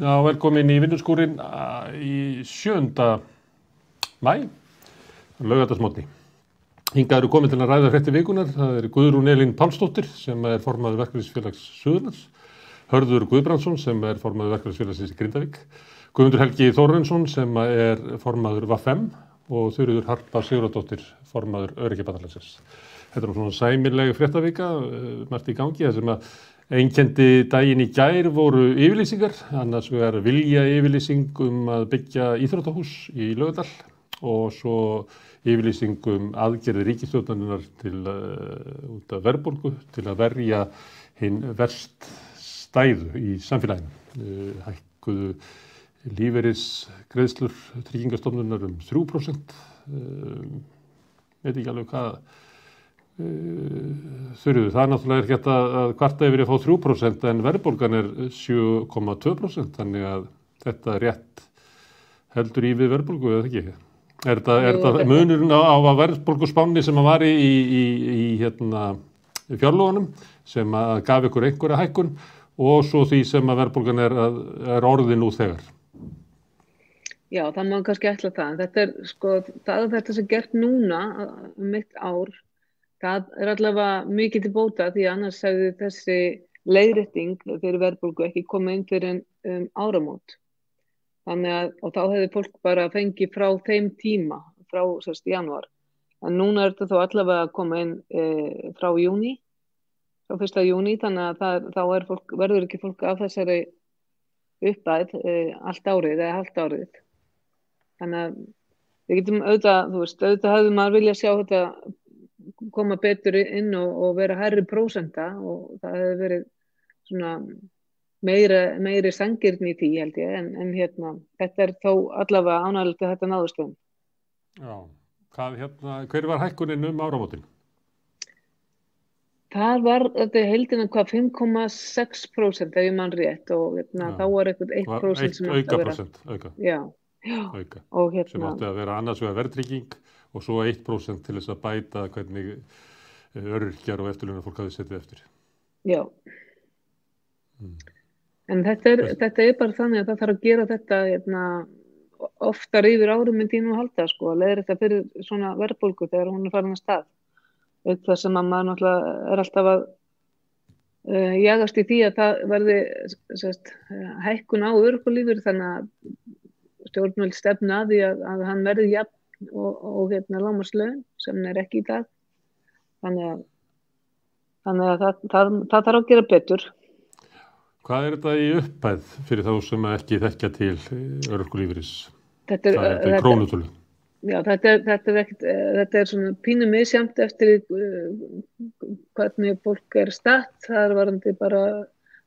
Já, velkomin í vinnuskúrin í 7. maí, laugardagsmorgni. Hingað eru komin til að ræða fréttir vikunar. Það er Guðrún Elín Pálsdóttir sem er formaður Verkalýðsfélags Suðurlands, Hörður Guðbrandsson sem er formaður Verkalýðsfélagsins í Grindavík, Guðmundur Helgi Þórarinsson sem er formaður VFM og Þuríður Harpa Sigurðardóttir formaður Öryrkjabandalagsins. Þetta er svona sæmileg fréttavika, margt í gangi, það sem að einkenndi daginn í gær voru yfirlýsingar, annars vegar vilja yfirlýsing að byggja íþróttahús í Laugardal og svo yfirlýsing aðgerðir ríkisstjórnarinnar til út af verðbólgu til að verja hinn verst stæðu í samfélaginu. Hækkuðu lífeyrisgreiðslur Tryggingastofnunar 3%, veit ekki alveg hvað Þuríður, það náttúrulega ekki að kvarta yfir að fá 3% en verðbólgan 7,2%, þannig að þetta rétt heldur í við verðbólgu eða ekki? Er þetta munurinn á verðbólguspánni sem var í fjárlögunum sem að gaf ykkur einhverja hækkun og svo því sem að verðbólgan er orðin nú þegar? Já, það má kannski ætla það, en þetta sko, þetta sem gert núna mitt ár, það allavega mikið til bóta því annars hefði þessi leiðrétting fyrir verðbólgu ekki komið inn fyrir áramót. Þannig að, og þá hefði fólk bara fengið frá þeim tíma, frá janúar. En núna þetta þó allavega að koma inn frá júní, frá 1. júní, þannig að þá verður ekki fólk af þessari uppæð allt árið eða halvt árið. Þannig að við getum auðvitað hefði maður vilja sjá þetta koma betur inn og vera hærri prósenta og það hefði verið svona meiri sanngirni í því held ég en þetta þó allavega ánægilegt að þetta náðust um. Já, hver var hækkunin áramótin? Það var heildina 5,6% ef ég man rétt og þá var eitthvað 1% sem átti að vera. Auka. Já. Auka. Og sem átti að vera annars vegar verðtrygging og svo 1% til þess að bæta hvernig öryrkjar og eftirlaunafólk hafi setið eftir. Já. En þetta bara þannig að það þarf að gera þetta oftar yfir árum myndi ég nú halda sko, að leiðir þetta fyrir svona verðbólgu þegar hún farin að stað. Það sem að maður náttúrulega alltaf að jagast í því að það verði hækkun á örorkulífeyri þannig að stjórnvöld stefna að því að hann verði jafn og lágmarkslaun sem ekki í dag. Þannig að það þarf að gera betur. Hvað er þetta í upphæð fyrir þá sem ekki þekkja til örorkulífeyris? Þetta er krónutölu. Já, þetta er svona pínu misjafnt eftir hvernig fólk statt. Það er varandi bara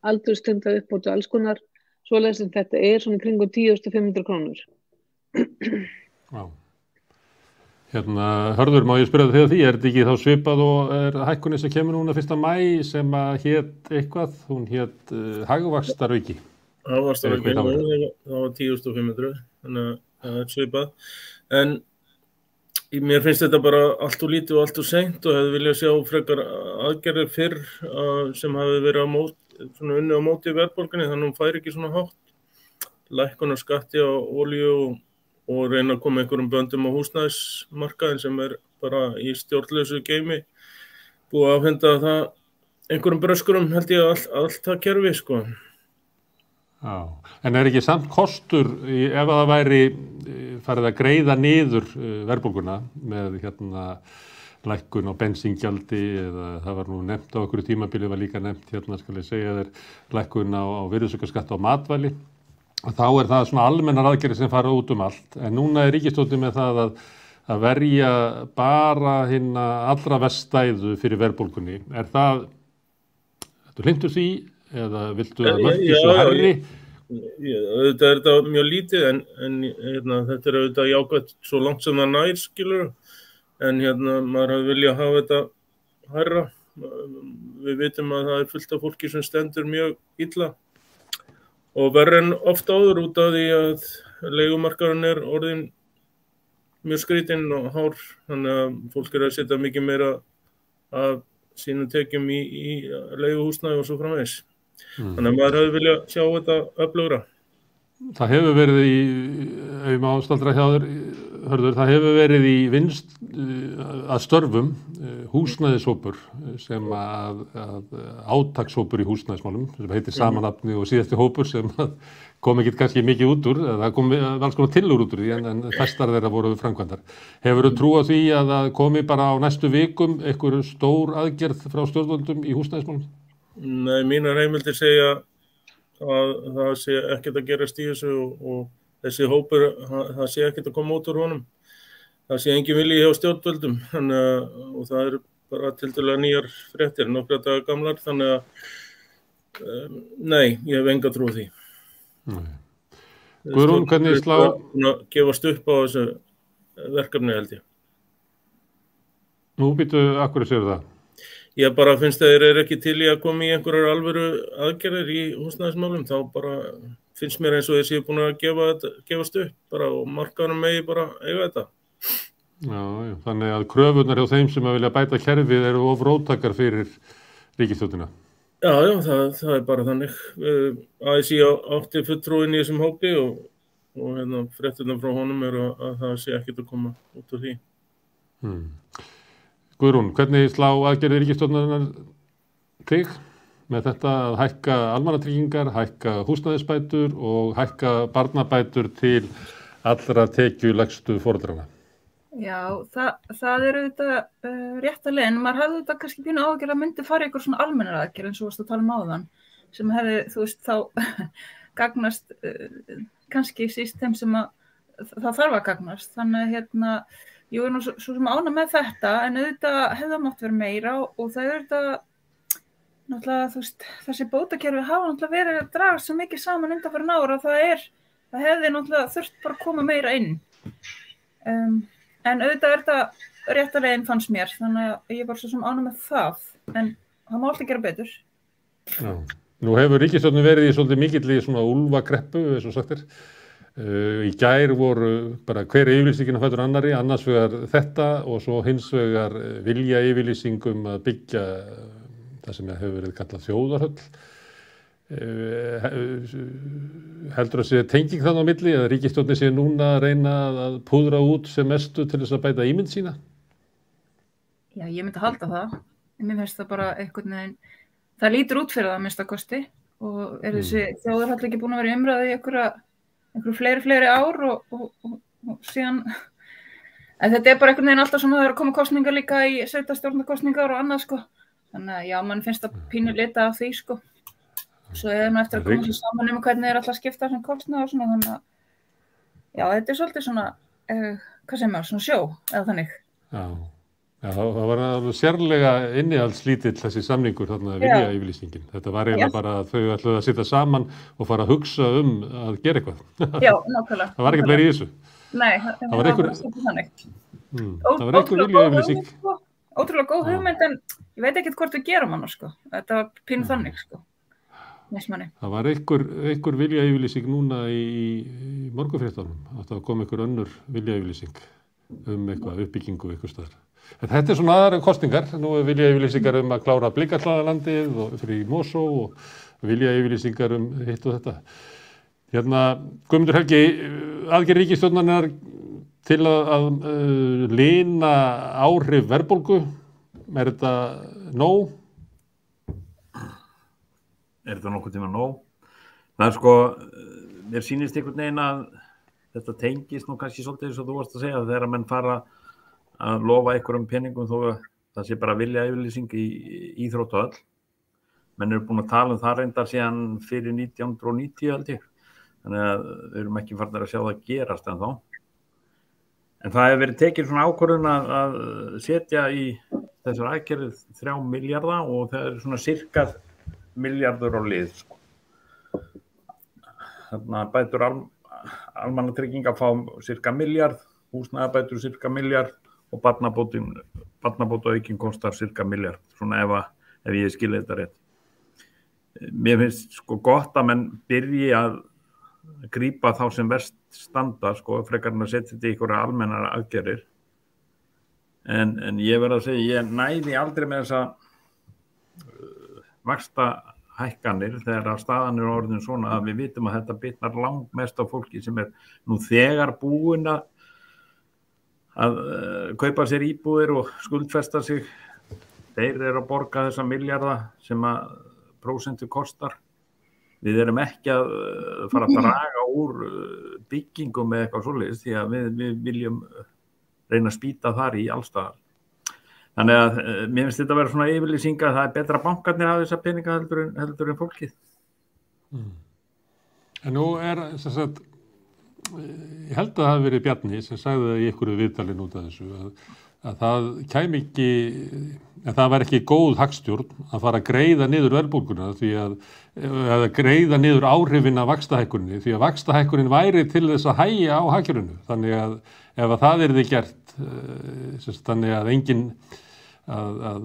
aldurstengda uppbót og alls konar. Svoleiðis en þetta er svona kringum 10.500 krónur. Já. Hörður, má ég spyrja þig að því, er þetta ekki þá svipað og er hækkunin sem kemur núna 1. maí sem að hét eitthvað, hún hét hagvaxtarauki? Hagvaxtarauki, það var 10.500, þannig að það er svipað. En mér finnst þetta bara allt og lítið og allt og seint og hefði viljað sjá frekar aðgerðir fyrr sem hafi verið unni á móti verðbólgunni, þannig að hún fær ekki svona hátt. Lækkun á skatti á olíu og reyna að koma einhverjum böndum á húsnæðismarkaðinn sem er bara í stjórnlausu geimi. Búið að afhenda það einhverjum bröskurum held ég allt það kerfi sko. Já, en er ekki samt kostur ef það væri farið að greiða niður verðbólguna með lækkun á bensíngjaldi eða það var nú nefnt á einhverju tímabili var líka nefnt skal ég segja þér lækkun á virðisaukaskatt á matvæli. Þá er það svona almennar aðgerðir sem fara út allt, en núna er ríkisstjórnin með það að verja bara hina allra verst stæðu fyrir verðbólgunni. Er það, ertu hlynntur því eða viltu að mörki svo herri? Auðvitað er þetta mjög lítið en þetta er auðvitað jákvætt svo langt sem það nær skilur, en maður hafi viljað hafa þetta hærra. Við vitum að það er fullt af fólki sem stendur mjög illa. Og verður en oft áður út af því að leigumarkaðurinn er orðinn mjög skrítinn og hár, þannig að fólk að setja mikið meira af sínum tekjum í leiguhúsnæði og svo framvegis. Þannig að maður hefði viljað sjá þetta öflugra. það hefur verið ef ég má staldra hjá þér, Hörður, það hefur verið í vinst að störfum húsnæðishópur sem að átakshópur í húsnæðismálum sem heitir samanafni og síðasti hópur sem kom ekki kannski mikið út úr, það kom alls konar tillögur út úr því en festar þeirra voru framkvæmdar. Hefur þú trú á því að það komi bara á næstu vikum einhver stór aðgerð frá stjórnvöldum í húsnæðismálum? Nei, mínar heimildir segja að það sé ekkert að gerast í þessu og þessi hópur, það sé ekkert að koma út úr honum. Það sé engin vilji hjá stjórnvöldum og það eru bara tiltölulega nýjar fréttir, nokkra daga gamlar, þannig að nei, ég hef enga trú á því. Guðrún, hvernig slá... gefast upp á þessu verkefni held ég. Nú býtu, akkur séu það? Ég bara finnst að þeir ekki til í að koma í einhverjar alvöru aðgerðir í húsnæðismálum, þá bara finnst mér eins og þeir séu búin að gefast upp bara og markaðanum megi bara eiga þetta. Já, þannig að kröfurnar hjá þeim sem að vilja bæta kerfið eru of róttakar fyrir ríkisstjórnina. Já, það bara þannig. ASÍ átti fulltrúinn í þessum hópi og fréttirnar frá honum eru að það sé ekkert að koma út úr því. Guðrún, hvernig slá aðgerðir ríkisstjórnarinnar þig með þetta að hækka almannatryggingar, hækka húsnæðisbætur og hækka barnabætur til allra tekjulægstu foreldrana? Já, það er auðvitað rétt að leiðin. Maður hefði auðvitað kannski pínu ágjörð að myndi fara ykkur svona almennar aðgerð eins og varst að tala um áðan sem hefði, þú veist, þá gagnast kannski síst þeim sem að það þarf að gagnast. Þannig ég er nú svo sem ánægð með þetta en auðvitað hefði mátt vera meira og það er auðvitað náttúrulega, þú veist, þessi bótakerfi hafa náttúrulega verið að draga svo mikið saman undanfarin ára að það hefði náttúrulega þurft bara að koma meira inn. En auðvitað er þetta rétt að leiðin fannst mér, þannig að ég var svo sem ánægð með það, en það má alltaf gera betur. Já, nú hefur ríkisstjórnin verið í svolítið mikilli svona úlfakreppu, eins og sagt er. Í gær voru bara hver yfirlýsingin að fætur annari, annars vegar þetta og svo hins vegar vilja yfirlýsingum að byggja það sem hefur verið kallað þjóðarhöll. Heldur að sé tenging þannig á milli að ríkisstjórnin sé núna að reyna að púðra út sem mestu til þess að bæta ímynd sína? Já, ég myndi halda það. Mér finnst það bara einhvern veginn, það lítur út fyrir það að minnsta kosti og þessi þjóðarhöll ekki búin að vera í umræðu í einhverju fleiri ár og síðan, en þetta er bara einhvern veginn alltaf svona það er að koma kosningar líka í sveitarstjórnarkosningar og annað sko, þannig að já, mann finnst það pínu lita af því sko, svo nú eftir að koma sér saman hvernig þeir alltaf skipta sem kostnað og svona, þannig að já, þetta er svolítið svona, hvað segir maður, svona sjó, eða þannig. Já, það var alveg sérlega innihaldslítill þessi samningur þarna vilja yfirlýsingin. Þetta var eiginlega bara að þau ætluðu að sitja saman og fara að hugsa að gera eitthvað. Já, nákvæmlega. Það var ekkert verið í þessu. Nei, það var þannig. Það var eitthvað vilja yfirlýsing. Ótrúlega góð hugmynd en ég veit ekkert hvort við gerum hana sko. Þetta var pínu þannig sko. Nesmanni. Það var einhver vilja yfirlýsing núna í morgunfréttunum. Það kom einhver önnur vilja yfirlýsing eitthvað uppbyggingu einhvers staðar. En þetta er svona aðra kostingar, nú vilja yfirlýsingar að klára Blikallalandið og fyrir Mosó og vilja yfirlýsingar hitt og þetta. Guðmundur Helgi, aðgerð ríkisstjórnarinnar til að lina áhrif verðbólgu, er þetta nóg? Er þetta nokkuð tíma nóg? Það er sko, mér sýnist einhvern veginn að þetta tengist nú kannski svolítið eins og þú varst að segja þegar menn fara að lofa einhverjum peningum þó að það sé bara vilja yfirlýsing í íþróttahöll. Menn eru búin að tala það reyndar síðan fyrir 1990 held ég. Þannig að við erum ekki farnir að sjá það gerast ennþá. En það hefur verið tekið svona ákvörðun að setja í þessar aðgerðir 3 milljarða og það er svona sirka milljarður á lið. Sko. Þannig að bætur almannatrygginga fá sirka milljarð, húsnæðabætur sirka milljarð og barnabótaaukin kostar sirka milljarð, svona ef ég skilja þetta rétt. Mér finnst sko gott að menn byrji að grípa þá sem verst standa, sko, frekar en að setja þetta í einhverja almennar aðgerðir. En ég verð að segja, ég næði aldrei með þessa vaxta hækkanir þegar staðan orðin svona að við vitum að þetta bitnar langmest á fólki sem nú þegar búin að kaupa sér íbúðir og skuldfesta sig. Þeir eru að borga þessa milljarða sem að prósentu kostar. Við erum ekki að fara að draga úr byggingum með eitthvað svoleiðis því að við viljum reyna að spýta þar í allstaðar. Þannig að mér finnst þetta að vera svona yfirlýsing að það betra að bankarnir hafa þessa peninga heldur en fólkið. En nú sem sagt, ég held að það hafi verið Bjarni sem sagði það í einhverju viðtali út af þessu að það kæmi ekki, en það var ekki góð hagstjórn að fara að greiða niður verðbólguna því að greiða niður áhrifin af vaxtahækkuninni því að vaxtahækkunin væri til þess að hægja á hagkerfinu. Þannig að ef að það yrði gert, þannig að engin að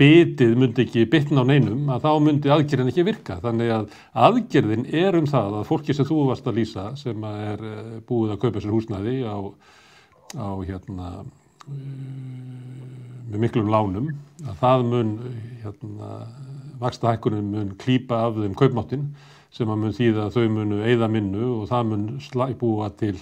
bitið myndi ekki bitna á neinum, að þá myndi aðgerðin ekki virka. Þannig að aðgerðin það að fólki sem þú varst að lýsa sem búið að kaupa sér húsnæði á með miklum lánum, að það mun vaxtahækkunin mun klípa af þeim kaupmáttinn sem að mun þýða að þau munu eyða minnu og það mun búa til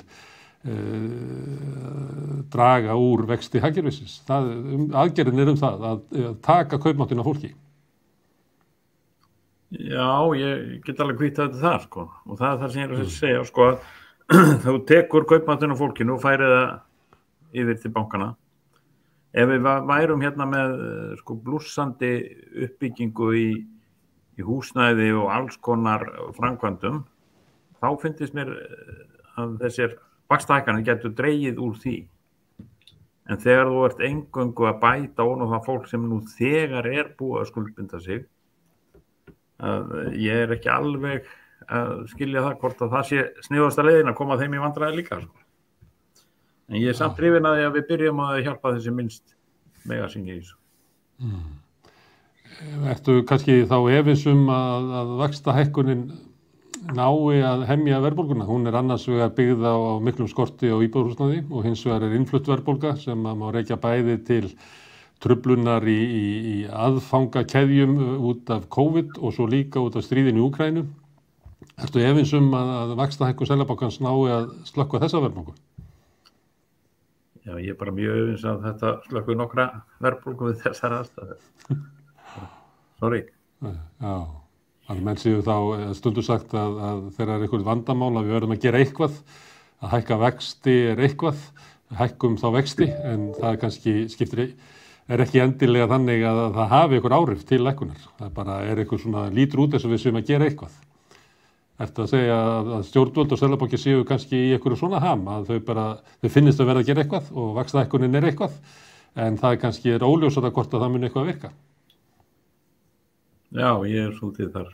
draga úr vexti hagkerfisins. Aðgerðin það að taka kaupmáttinn af fólki. Já, ég get alveg hvítið þetta þar sko og það það sem ég að segja sko að þú tekur kaupmáttinn af fólkinu og færið það yfir til bankana. Ef við værum hérna með sko blússandi uppbyggingu í húsnæði og alls konar framkvæmdum, þá finnst mér að þessir vaxtahækkanir getur dregið úr því. En þegar þú ert eingöngu að bæta ofan á það fólk sem nú þegar búið að skuldbinda sig, að ég ekki alveg að skilja það hvort að það sé sniðasta leiðin að koma þeim í vandræði líka sko. En ég samt hrifinn að því að við byrjum að hjálpa þessi minnst mega syngja í þessu. Ertu kannski þá efins að vaxtahækkunin nái að hemja verðbólguna? Hún annars vegar byggð á miklum skorti á íbúðarhúsnæði og hins vegar innflutt verðbólga sem má rekja bæði til truflunar í aðfangakeðjum út af COVID og svo líka út af stríðinu í Úkraínu. Ertu efins að vaxtahækkun Seðlabankans nái að slökkva þessa verðbólgu? Já, ég bara mjög öfins að þetta slökkur nokkra verðbólgu við þessar aðstæður. Sorry. Já, að menn séu þá stundu sagt að þegar einhver vandamál að við verðum að gera eitthvað, að hækka vexti eitthvað, hækkum þá vexti, en það kannski ekki endilega þannig að það hafi einhver áhrif til lækkunar. Það bara einhver svona lítur út eins og við séum að gera eitthvað. Ertu að segja að stjórnvöld og Seðlabanki séu kannski í einhverju svona ham, að þau finnist að verða að gera eitthvað og vaxtahækkunin eitthvað, en það kannski óljósara hvort að það muni eitthvað virka? Já, ég svolítið þar.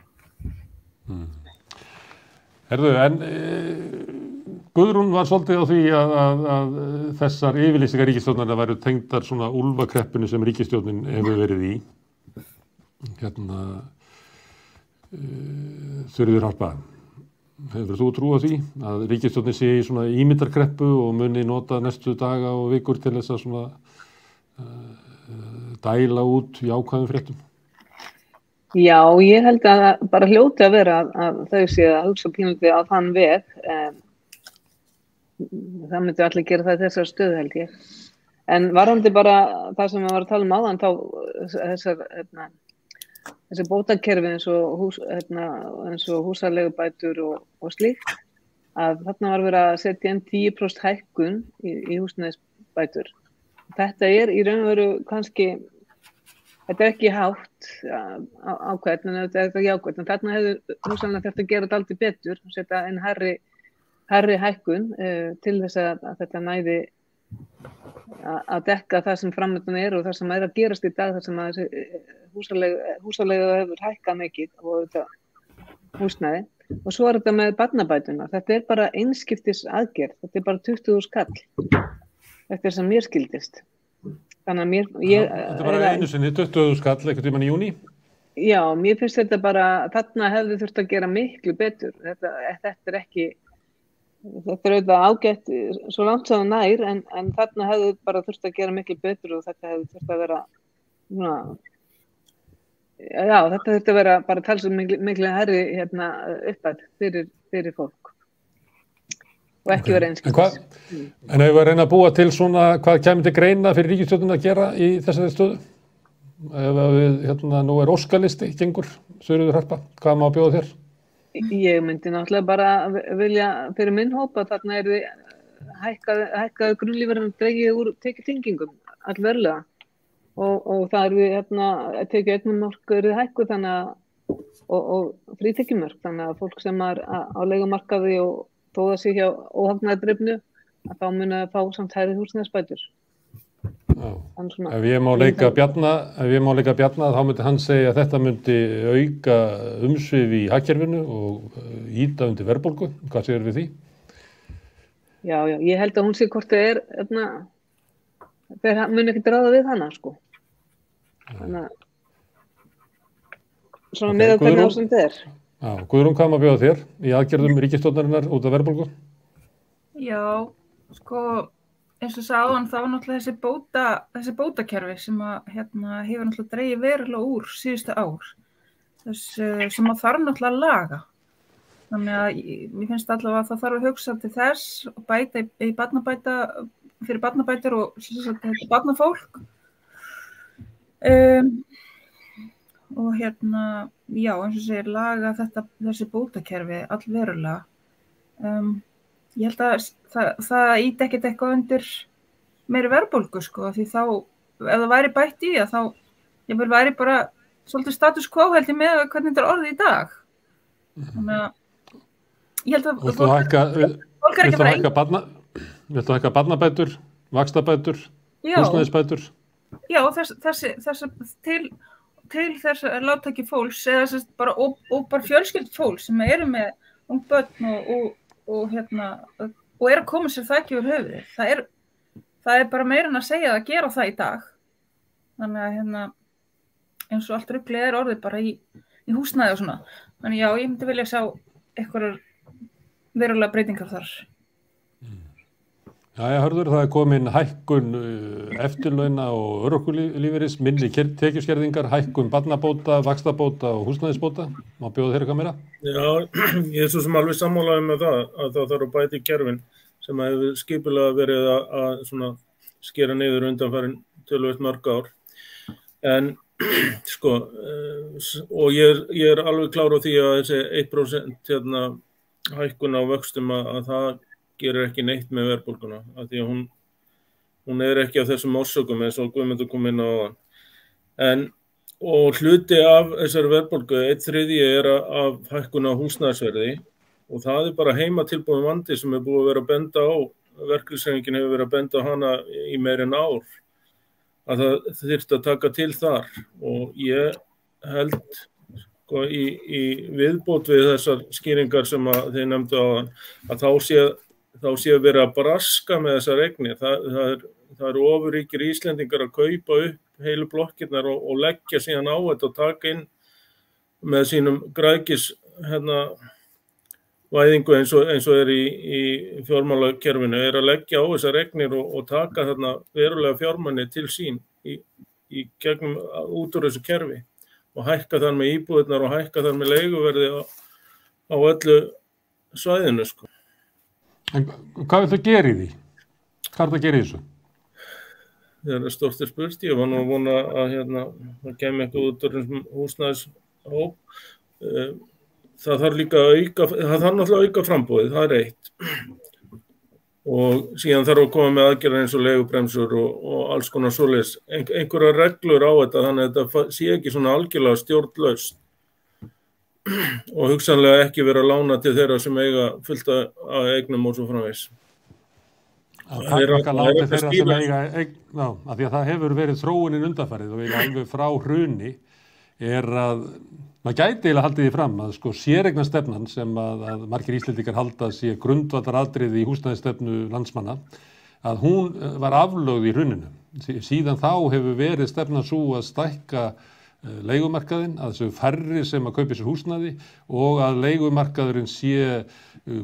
Herðu, en Guðrún var svolítið á því að þessar yfirlýsingar ríkisstjórnarinnar væru tengdar svona úlfakreppinu sem ríkisstjórnin hefur verið í. Þurfir Harpa, hefur þú trú á því að ríkisstjórnin sé í svona ímyndarkreppu og muni nota næstu daga og vikur til þess að svona dæla út í ákvæðum fréttum? Já, ég held að bara hljóti að vera að þau séu að hugsa pínlítið á þann veg. Það myndi allir gera það í þessar stöðu held ég. En varðandi bara það sem við varum að tala áðan, þá þessi bótakerfi eins og húsaleigubætur og slíkt, að þarna var verið að setja inn 10% hækkun í húsnæðisbætur. Þetta í raun og veru kannski, þetta ekki hátt ákveðn, en þetta ekki ákveðn, en þarna hefur húsalega þurft að gera þetta aldrei betur, setja inn hærri hækkun til þess að þetta næði að dekka það sem framöndan og það sem að gerast í dag, þar sem að húsaleiga hefur hækkað mikið og þetta húsnæði. Og svo þetta með barnabætuna. Þetta bara einskiptis aðgerð. Þetta bara 20.000 kall. Þetta sem mér skildist. Þannig að þetta bara einu sinni 20.000 kall, eitthvað tímann í júní? Já, mér finnst þetta bara, þarna hefði þurft að gera miklu betur. Þetta ekki. Þetta auðvitað ágætt svo langt sem það nær, en þarna hefði bara þurft að gera miklu betur og þetta hefði þurft að vera Já, þetta þurfti að vera bara talsvert miklu herri uppætt fyrir fólk og ekki vera einskiptis. En ef við reyna að búa til svona, hvað kemur til greina fyrir ríkisstjórnin að gera í þessari stöðu? Ef við, nú óskalisti gengur, Sigríður Harpa, hvað má bjóða þér? Ég myndi náttúrulega bara vilja fyrir minn hópa þarna þið hækkað grunnlífeyririnn dregið úr tekjutengingum allverulega og það tekið eignamörk hækkuð þannig að og frítekjumörk þannig að fólk sem á leigumarkaði og þó það sé hjá óhagnaðardrifnu að þá muni að fá samt hærri húsnæðisbætur. Ef ég má leika Bjarna þá myndi hann segja að þetta myndi auka umsvif í hagkerfinu og ýta undir verðbólgu. Hvað segir við því? Já, ég held að hún sé hvort það þeir muni ekkert ráða við hana, sko. Þannig að svona með að hvernig ásend Já, Guðrún, hvað má bjóða þér í aðgerðum ríkisstjórnarinnar út af verðbólgu? Já, sko eins og sagðan, það var náttúrulega þessi bótakerfi sem að hefur náttúrulega dregið verulega úr síðustu ár. Sem að þarf náttúrulega að laga. Þannig að mér finnst allavega að það þarf að hugsa til þess og bæta í fyrir barnabætur og barnafólk. Og já, eins og segir, laga þessi bótakerfi allverulega. Ég held að það íti ekkert eitthvað undir meiri verðbólgu, sko, því þá, ef það væri bætt í það, þá ég væri bara svolítið status quo held ég með hvernig þetta orðið í dag. Þannig að ég held að fólk er ekki bara Viltu hækka barnabætur, vaxtabætur, húsnæðisbætur? Já, til þess lágtekju fólks eða bara og bara fjölskyldu fólks sem eru með ung börn og er að koma sér það ekki úr höfuðið. Það er bara meira en að segja að gera það í dag. Þannig að eins og allt ruglið orðið bara í húsnæði og svona. Þannig já, ég myndi vilja sjá einhverjar verulega breytingar þar. Jæja, Hörður, það er komin hækkun eftirlauna og örorkulífeyris, minni tekjuskerðingar, hækkun barnabóta, vaxtabóta og húsnæðisbóta. Má bjóða þér eitthvað meira? Já, ég svo sem alveg sammálaði með það að það þarf að bæta í kerfin sem hefur skipulega verið að svona skera niður undanfarin töluvert mörg ár. En sko, og ég er alveg klár á því að þessi 1% hækkun á vöxtum að það gerir ekki neitt með verðbólguna af því að hún er ekki af þessum orsökum eins og Guðmundur kom inn á áðan. Og hluti af þessari verðbólgu, 1/3 af hækkun á húsnæðisverði og það er bara heimatilbúin vandi sem er búið að vera að benda á, verkalýðshreyfingin hefur verið að benda á hana í meira en ár, að það þyrfti að taka til þar og ég held sko, í viðbót við þessar skýringar sem þið nefndu áðan að þá sé verið að braska með þessar eignir. Það eru ofurríkir Íslendingar að kaupa upp heilu blokkirnar og leggja síðan á þetta og taka inn með sínum græðgis væðingu eins og er í fjármálakerfinu, er að leggja á þessar eignir og taka þarna verulega fjármunni til sín í gegnum út úr þessu kerfi og hækka þar með íbúðirnar og hækka þar með leiguverði á öllu svæðinu, sko. En hvað vil það gera í því? Hvað er það að gera í þessu? Það er stórt spurt. Ég var nú að vona að það kemur eitthvað út úr húsnæðishóp. Það þarf líka náttúrulega að auka framboðið, það er eitt. Og síðan þarf að koma með aðgerðir eins og leigubremsur og alls konar svoleiðis. Einhverjar reglur á þetta, þannig að þetta sé ekki svona algjörlega stjórnlaust. Og hugsanlega ekki vera að lána til þeirra sem eiga fullt af eignum og svo framvegis. Það er að lána til þeirra sem eiga eign, af því að það hefur verið þróunin undanfarið og alveg frá hruni er að maður gæti eiginlega haldið því fram að sko séreignarstefnan sem að margir Íslendingar halda sé grundvallaratriði í húsnæðisstefnu landsmanna, að hún var aflögð í hruninu. Síðan þá hefur verið stefnan sú að stækka leigumarkaðinn, að þessu færri sem að kaupi sér húsnæði og að leigumarkaðurinn sé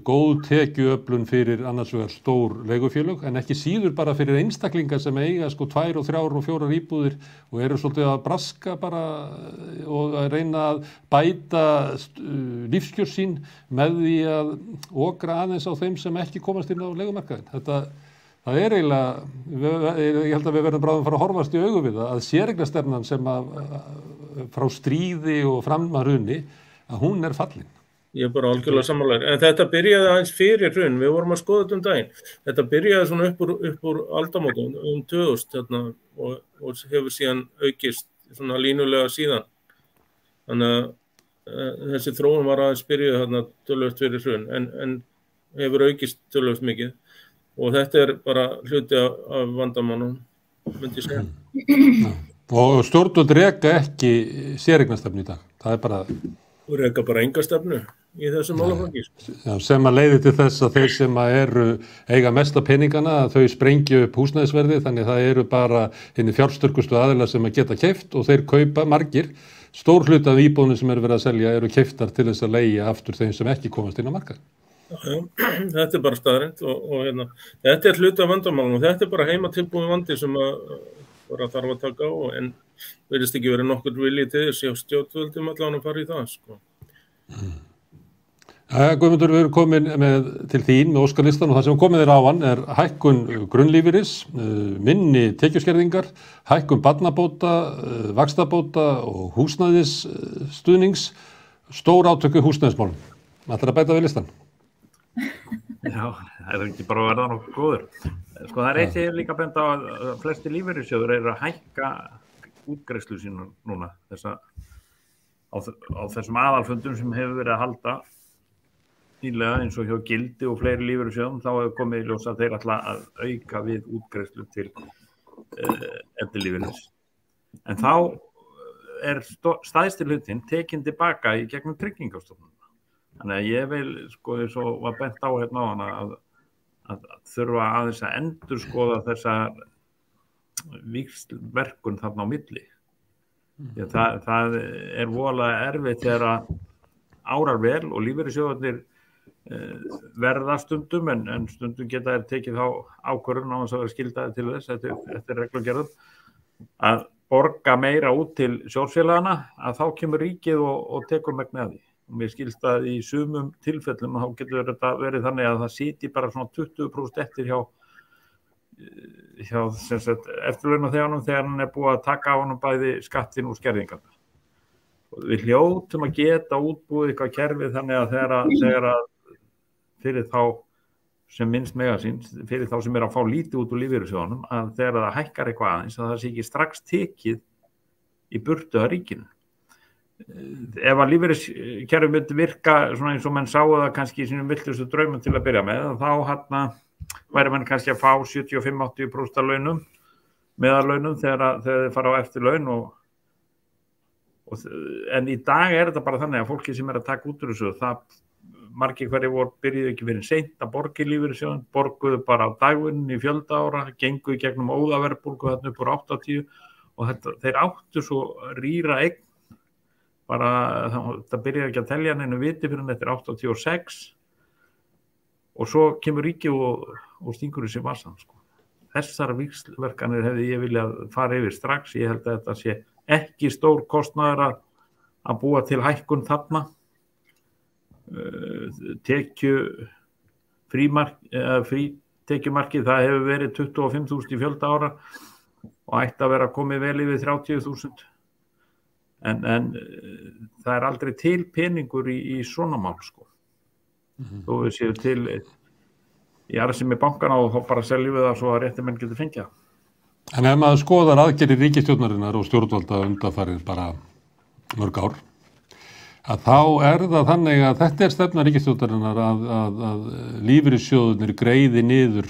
góð tekjuöflun fyrir annars vegar stór leigufélög en ekki síður bara fyrir einstaklingar sem eiga 2 og 3 og 4 íbúðir og eru svolítið að braska bara og að reyna að bæta lífskjör sín með því að okra aðeins á þeim sem ekki komast inn á leigumarkaðinn. Það eiginlega, ég held að við verðum bráðum að fara að horfast í augu við það, að séreignarstefnan sem frá stríði og fram að hruni, að hún fallin. Ég bara algjörlega sammála. En þetta byrjaði aðeins fyrir hrun, við vorum að skoða þetta daginn. Þetta byrjaði svona upp úr aldamótum 2000 og hefur síðan aukist svona línulega síðan. Þannig að þessi þróun var aðeins byrjuð töluvert fyrir hrun, en hefur aukist töluvert mikið. Og þetta bara hluti af vandamálum, myndi ég segja. Og stjórnvöld reka ekki séreignarstefnu í dag. Það bara... Og reka bara enga stefnu í þessum málaflokki. Sem að leiði til þess að þeir sem eiga mesta peningana, að þau sprengju upp húsnæðisverði, þannig það eru bara hinni fjársterkustu aðilar sem að geta keypt og þeir kaupa margir. Stór hluti af íbúðunum sem verið að selja eru keyptar til þess að leigja aftur þeim sem ekki komast inn á markað. Þetta bara staðreynd og þetta hluti af vandamálum og þetta bara heima tilbúin vandi sem bara þarf að taka á en virðist ekki verið nokkur vilji til þess að stjórnvöldum allan að fara í það sko. Guðmundur, við erum komin til þín með óskalistan og það sem komið á hann hækkun grunnlífeyris, minni tekjuskerðingar, hækkun barnabóta, vaxtabóta og húsnæðisstuðnings, stór átöku húsnæðismálum. Ætlar að bæta við listan? Já, það ekki bara að verða nokkuð góður. Sko það eitt ég líka bent á að flesti lífeyrissjóður eru að hækka útgreiðslu sínu núna á þessum aðalfundum sem hefur verið að halda nýlega eins og hjá Gildi og fleiri lífeyrissjóðum þá hefur komið í ljós að þeir ætla að auka við útgreiðslu til ellilífeyris. En þá stærsti hlutinn tekinn tilbaka í gegnum Tryggingastofnun. Þannig að ég vil, sko, eins og var bent á hérna á hana að þurfa aðeins að endurskoða þessa víxlverkun þarna á milli. Það voðalega erfitt þegar árar vel og lífeyrissjóðarnir verða stundum en stundum geta þeir tekið þá ákvörðun á þess að vera skyldaði til þess eftir reglugerðum að borga meira út til sjóðsfélagana að þá kemur ríkið og tekur megnið af því. Og mér skilst að í sumum tilfellum þá getur þetta verið þannig að það siti bara svona 20% eftir hjá eftirlaunaþeganum þegar hann búið að taka á honum bæði skattinn og skerðingarna. Og við hljótum að geta útbúið eitthvað kerfið þannig að þegar að fyrir þá sem minnst mega sín, fyrir þá sem að fá lítið út úr lífeyrissjóðunum, að þegar það hækkar eitthvað aðeins að það sé ekki strax tekið í burtu að ríkinu. Ef að lífeyriskerfið myndi virka svona eins og menn sáu það kannski í sínum villustu draumum til að byrja með þá væri menn kannski að fá 75-80% af launum meðallaunum þegar þeir fara á eftirlaun en í dag þetta bara þannig að fólki sem að taka út úr þessu það margir hverju byrjuðu ekki verið seint að borga í lífeyrissjóðinn, borguðu bara á dagvinni í fjölda ára, gengu í gegnum óðaverðbólgu þarna upp úr 80 og þeir áttu svo rýra eign bara það byrjar ekki að telja neinu viti fyrir þetta 86 og svo kemur ríkið og stingur þessi vasan sko. Þessar víxlverkanir hefði ég viljað fara yfir strax, ég held að þetta sé ekki stór kostnaður að búa til hækkun þarna frítekjumarkið það hefur verið 25.000 í fjölda ára og ætti að vera komið vel yfir 30.000 En það aldrei til peningur í svona mál sko. Þó við séum til í arðsemi bankana og þá bara seljum við það svo að rétti menn getur fengið. En ef maður skoðar aðgerðir ríkisstjórnarinnar og stjórnvalda undanfarið bara mörg ár, að þá það þannig að þetta stefna ríkisstjórnarinnar að lífeyrissjóðunir greiði niður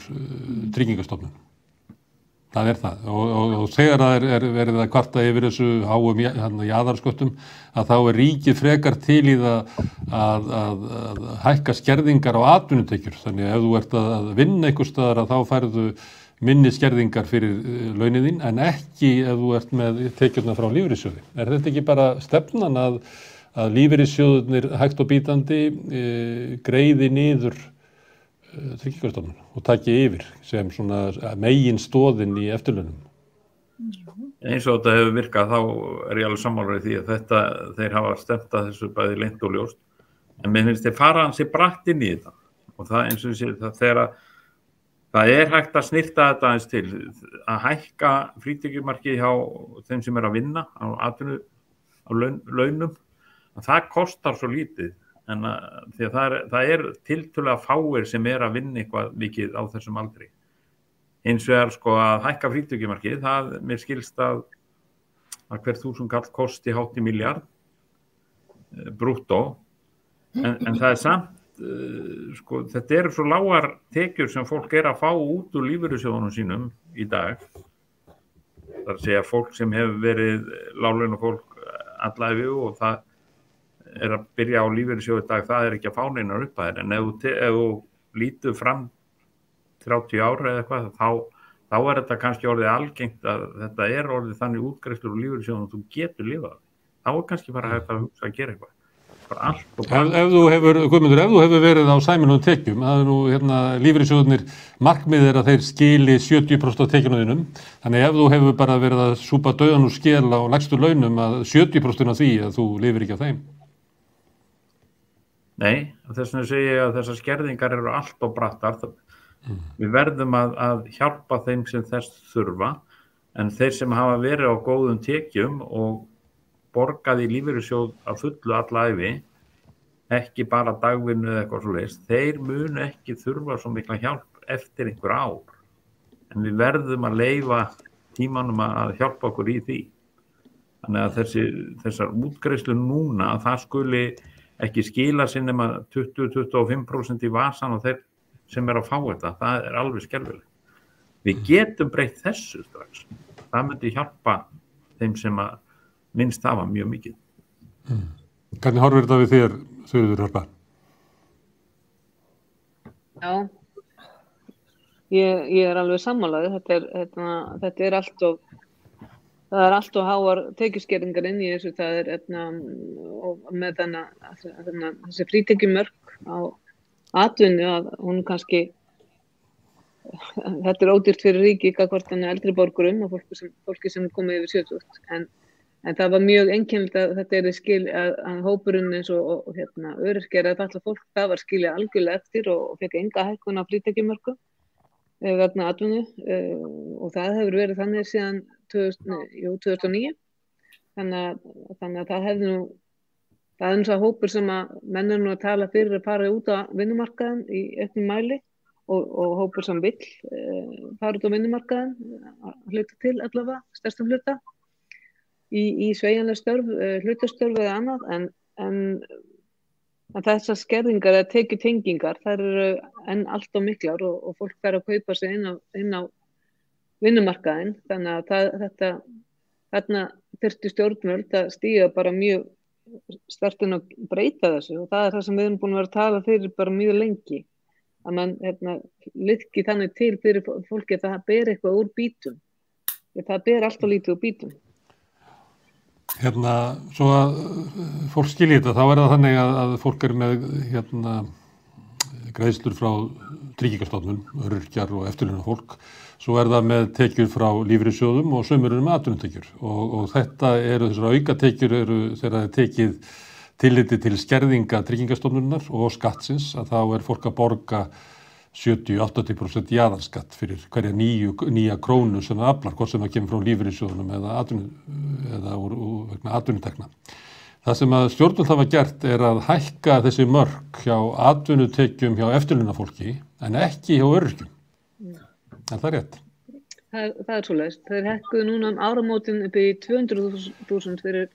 Tryggingastofnun. Það það og þegar það verið að kvarta yfir þessu háum jaðarsköttum að þá ríkið frekar til í það að hækka skerðingar á atvinnutekjur. Þannig að ef þú ert að vinna einhvers staðar að þá færðu minni skerðingar fyrir launin þín en ekki ef þú ert með tekjurnar frá lífeyrissjóði. Þetta ekki bara stefnan að lífeyrissjóðunir hægt og bítandi greiði niður Tryggingastofnun og taki yfir sem svona megin stoðin í eftirlaunum? Eins og þetta hefur virkað þá ég alveg sammála í því að þeir hafa stemt að þessu bæði leynt og ljóst en mér finnst þeir fara hansi bratt inn í þetta og það eins og ég sé þegar það hægt að snirta þetta aðeins til að hækka frítekjumarkið hjá þeim sem að vinna á launum að það kostar svo lítið en því að það tiltölulega fáir sem að vinna eitthvað mikið á þessum aldri. Hins vegar sko að hækka frítekjumarkið, það mér skilst að hver 1000 kall kosti hátt í milljarð brúttó en það samt sko þetta eru svo lágar tekjur sem fólk að fá út úr lífeyrissjóðunum sínum í dag. Það að segja fólk sem hefur verið láglaunafólk alla ævi og það að byrja á lífeyrissjóði í dag, það ekki að fá neinar upphæðir en ef þú lítur fram 30 ára eða eitthvað þá þetta kannski orðið algengt að þetta orðið þannig útgreiðslur úr lífeyrissjóðunum þú getur lifað. Þá kannski bara hægt að hugsa að gera eitthvað. Ef þú hefur verið á sæmilegum tekjum, það nú lífeyrissjóðunir markmið að þeir skili 70% af tekjunum þínum, þannig ef þú hefur bara verið að súpa dauðan úr skel á lægstu launum að 70% af því að þú lifir ekki af þeim. Nei, þess vegna segi ég að þessar skerðingar eru allt of brattar. Við verðum að hjálpa þeim sem þess þurfa, en þeir sem hafa verið á góðum tekjum og borgað í lífeyrissjóð að fullu alla ævi, ekki bara dagvinnu eða eitthvað svoleiðis, þeir munu ekki þurfa svo mikla hjálp eftir einhver ár. En við verðum að leyfa tímanum að hjálpa okkur í því. Þannig að þessar útgreiðslur núna, að það skuli ekki skila sér nema 20-25% í vasan og þeir sem að fá þetta, það alveg skelfilegt. Við getum breytt þessu strax. Það myndi hjálpa þeim sem að minnst það var mjög mikið. Hvernig horfir þetta við þér, Þuríður Harpa? Já, ég alveg sammálaður. Þetta það allt of háar tekjuskerðingar inn í þessu. Það og með þessi frítekjumörk á atvinnu að hún kannski þetta ódýrt fyrir ríki gagnvart eldri borgurum og fólki sem komið yfir 70. En það var mjög einkennilegt að þetta skil að hópurinn eins og öryrkjar eða fatlað fólk, það var skilið algjörlega eftir og fekk enga hækkun á frítekjumörku vegna atvinnu og það hefur verið þannig síðan 2009. Þannig að það er svo hópur sem að menn nú að tala fyrir að fara út á vinnumarkaðinn í auknum mæli og hópur sem vill fara út á vinnumarkaðinn að hluta til allavega, stærstum hluta. Í sveigjanleg störf, hlutastörf eða annað, en þessar skerðingar eða tekjutengingar, þær eru enn allt of miklar og fólk fer að kaupa sig inn á vinnumarkaðinn, þannig að þarna þyrftu stjórnvöld að stíga bara mjög sterkt inn að breyta þessu og það það sem við erum búin að vera að tala fyrir bara mjög lengi, að mann liðki þannig til fyrir fólki að það ber eitthvað úr bítum, það ber allt of lítið úr bítum. Svo að fólk skilji þetta, þá það þannig að fólk með greiðslur frá Tryggingastofnun, öryrkjar og eftirlaunafólk, svo það með tekjur frá lífeyrissjóðum og sumir með atvinnutekjur og þetta þessar aukatekjur þegar það tekið tilliti til skerðinga Tryggingastofnunar og skattsins að þá fólk að borga 70-80% jaðarskatt fyrir hverja nýja krónu sem það aflar, hvort sem það kemur frá lífeyrissjóðunum eða vegna atvinnutekna. Það sem að stjórnvöld hafa gert að hækka þessi mörk hjá atvinnutekjum hjá eftirlaunafólki en ekki hjá öryrkjum. Það rétt? Það svoleiðis. Þeir hækkuðu núna áramótin upp í 200.000 fyrir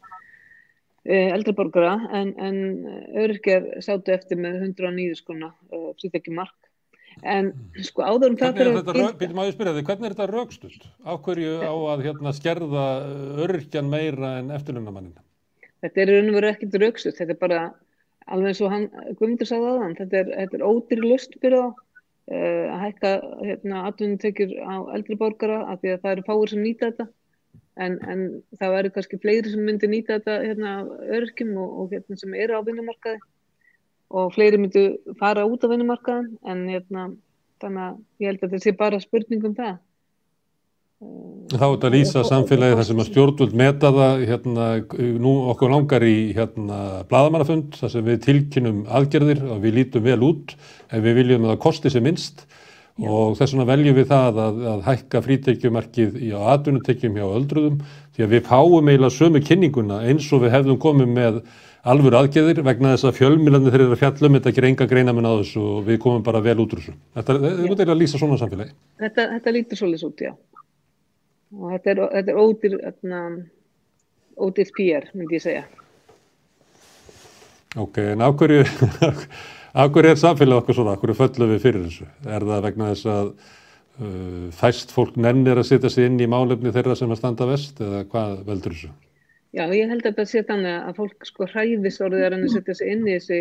eldri borgara en öryrkjar sátu eftir með 109 skona frítekjumark. En sko áður það Býtum að ég spyrja þig, hvernig þetta rökstutt? Af hverju á að skerða öryrkjan meira en eftirlaunamanninn? Þetta raun og veru ekkert rökstutt, þetta bara alveg eins og Guðmundur sagði áðan, þetta ódýr lausn fyrir þá. að hækka atvinnutekjur á eldri borgara af því að það eru fáir sem nýta þetta en það væri kannski fleiri sem myndi nýta þetta öryrkjum og sem eru á vinnumarkaði og fleiri myndu fara út á vinnumarkaðin en þannig að ég held að þetta sé bara spurning um það. Þá er þetta lýsa samfélagi þar sem að stjórnvöld meta það nú okkur langar í blaðamannafund þar sem við tilkynnum aðgerðir og við lítum vel út ef við viljum að það kosti sem minnst og þess vegna veljum við það að hækka frítekjumarkið á atvinnutekjum hjá öldruðum því að við fáum eiginlega sömu kynninguna eins og við hefðum komið með alvöru aðgerðir vegna þess að fjölmiðlarnir þeir eru að fjalla þetta gerir enga greinamun á þessu og við komum bara vel út úr þessu. Þetta er eiginlega að lýsa svona samfélagi. Þetta lítur svolítið út, já. Og þetta er ódýrt PR, myndi ég segja. Ok, en af hverju samfélag okkur svona? Af hverju föllum við fyrir þessu? Er það vegna þess að fæst fólk nennir að setja sig inn í málefni þeirra sem að standa verst eða hvað veldur þessu? Já, ég held að þetta sé þannig að fólk hræðist orðið að setja sig inn í þessi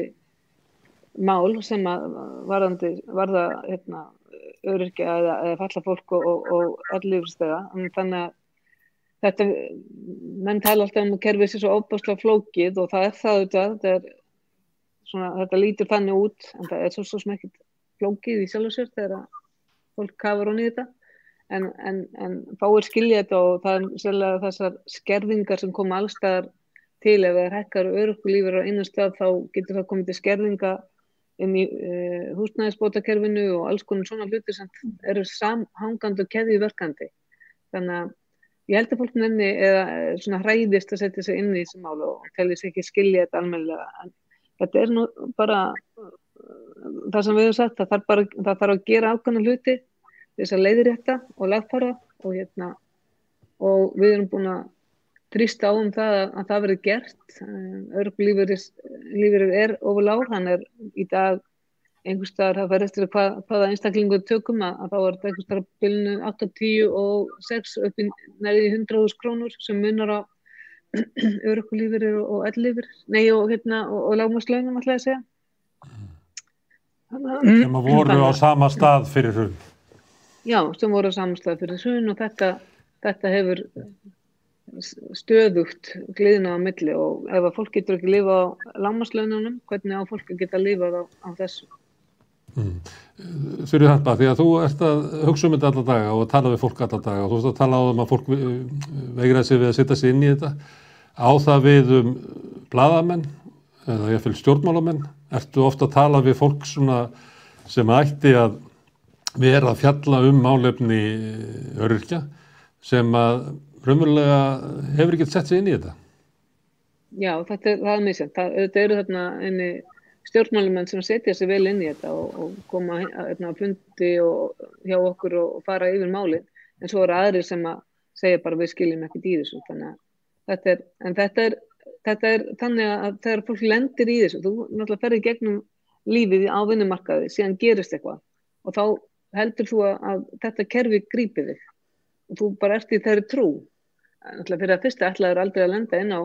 mál sem að varða öryrkja eða falla fólk og ellilífeyrisþega. Þannig að þetta, menn tala alltaf að kerfið sé svo ofboðslega flókið og það er það auðvitað, þetta lítur þannig út, en það er svo sem ekkert flókið í sjálfu sér þegar fólk kafar ofan í þetta. En fáir skilja þetta og það er sérlega þessar skerðingar sem koma allstaðar til ef það hækkar örorkulífeyrir á einum stað þá getur það komið til skerðinga inn í húsnæðisbótakerfinu og alls konar svona hluti sem eru samhangandi og keðjuverkandi. Þannig að ég held að fólk nenni eða svona hræðist að setja sig inn í þessi mál og telji sig ekki skilja þetta almennilega. En þetta er nú bara það sem við höfum sagt, það þarf að gera ákveðna hluti þess að leiðrétta og lagfæra og við erum búin að þrýsta á það að það verði gert. Örorkulífeyrir er ofurlágur, hann er í dag einhvers staðar, það fer eftir hvaða einstaklingu tökum að þá er þetta einhvers staðar á bilinu 8, 10 og 6 upp í nærri 100.000 krónur sem munar á örorkulífeyrir og ellilífeyrir, og lágmarkslaunum ætla ég að segja. Sem að voru á sama stað fyrir hrun. Já, sem voru á sama stað fyrir hrun og þetta hefur stöðugt gliðna á milli og ef að fólk getur ekki lifa á lágmarkslaununum, hvernig á fólk að geta lifað á þessu? Fyrir þetta, því að þú ert að hugsa þetta alla daga og tala við fólk alla daga og þú ert að tala á að fólk veigraði sig við að setja sig inn í þetta. Á það við blaðamenn eða jafnvel stjórnmálamenn? Ertu ofta að tala við fólk svona sem ætti að vera að fjalla málefni öryrkja sem að raunverulega hefur ekki sett sig inn í þetta? Já, það er misjafnt. Þetta eru þarna inni stjórnmálumenn sem setja sig vel inn í þetta og koma að fundi og hjá okkur og fara yfir málin. En svo eru aðrir sem að segja bara við skiljum ekkert í þessu. Þannig að þetta er þannig að þegar fólk lendir í þessu, þú náttúrulega ferði gegnum lífið á vinnumarkaði, síðan gerist eitthvað og þá heldur þú að þetta kerfi grípi þig og þú bara ert í þeirri trú. Náttúrulega fyrir að fyrsta ætlaður aldrei að lenda inn á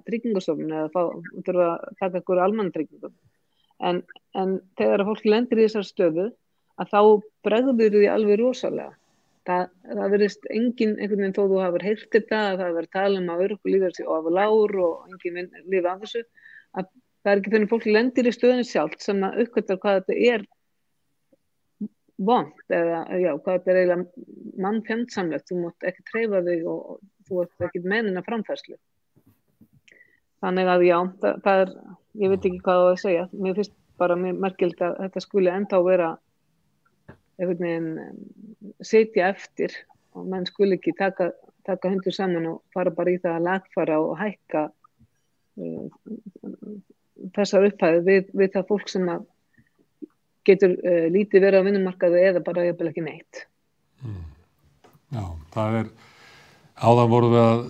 tryggingastofnun eða þurfa að taka ykkur almannatryggingum. En þegar fólk lendir í þessar stöðu að þá bregður því alveg rosalega. Það verðist engin einhvern veginn þó þú hafur heyrt þetta, að það verður tala að örorkulífeyrir sé of lágur og enginn lifi af þessu, að það er ekki fyrir fólk lendir í stöðunni sjálft sem að uppgötar hvað þetta er vont eða hvað þetta er eiginlega mannfjandsamlegt, þú mátt ekki hreyfa þig og þú ert ekki menina framfærslu. Þannig að já, það er, ég veit ekki hvað það að segja, mér finnst bara merkilegt að þetta skuli ennþá vera einhvern veginn sitja eftir og menn skuli ekki taka hendur saman og fara bara í það að lagfæra og hækka þessar upphæðir við það fólk sem að getur lítið verið á vinnumarkaði eða bara jafnvel ekki neitt. Já, það er áðan vorum við að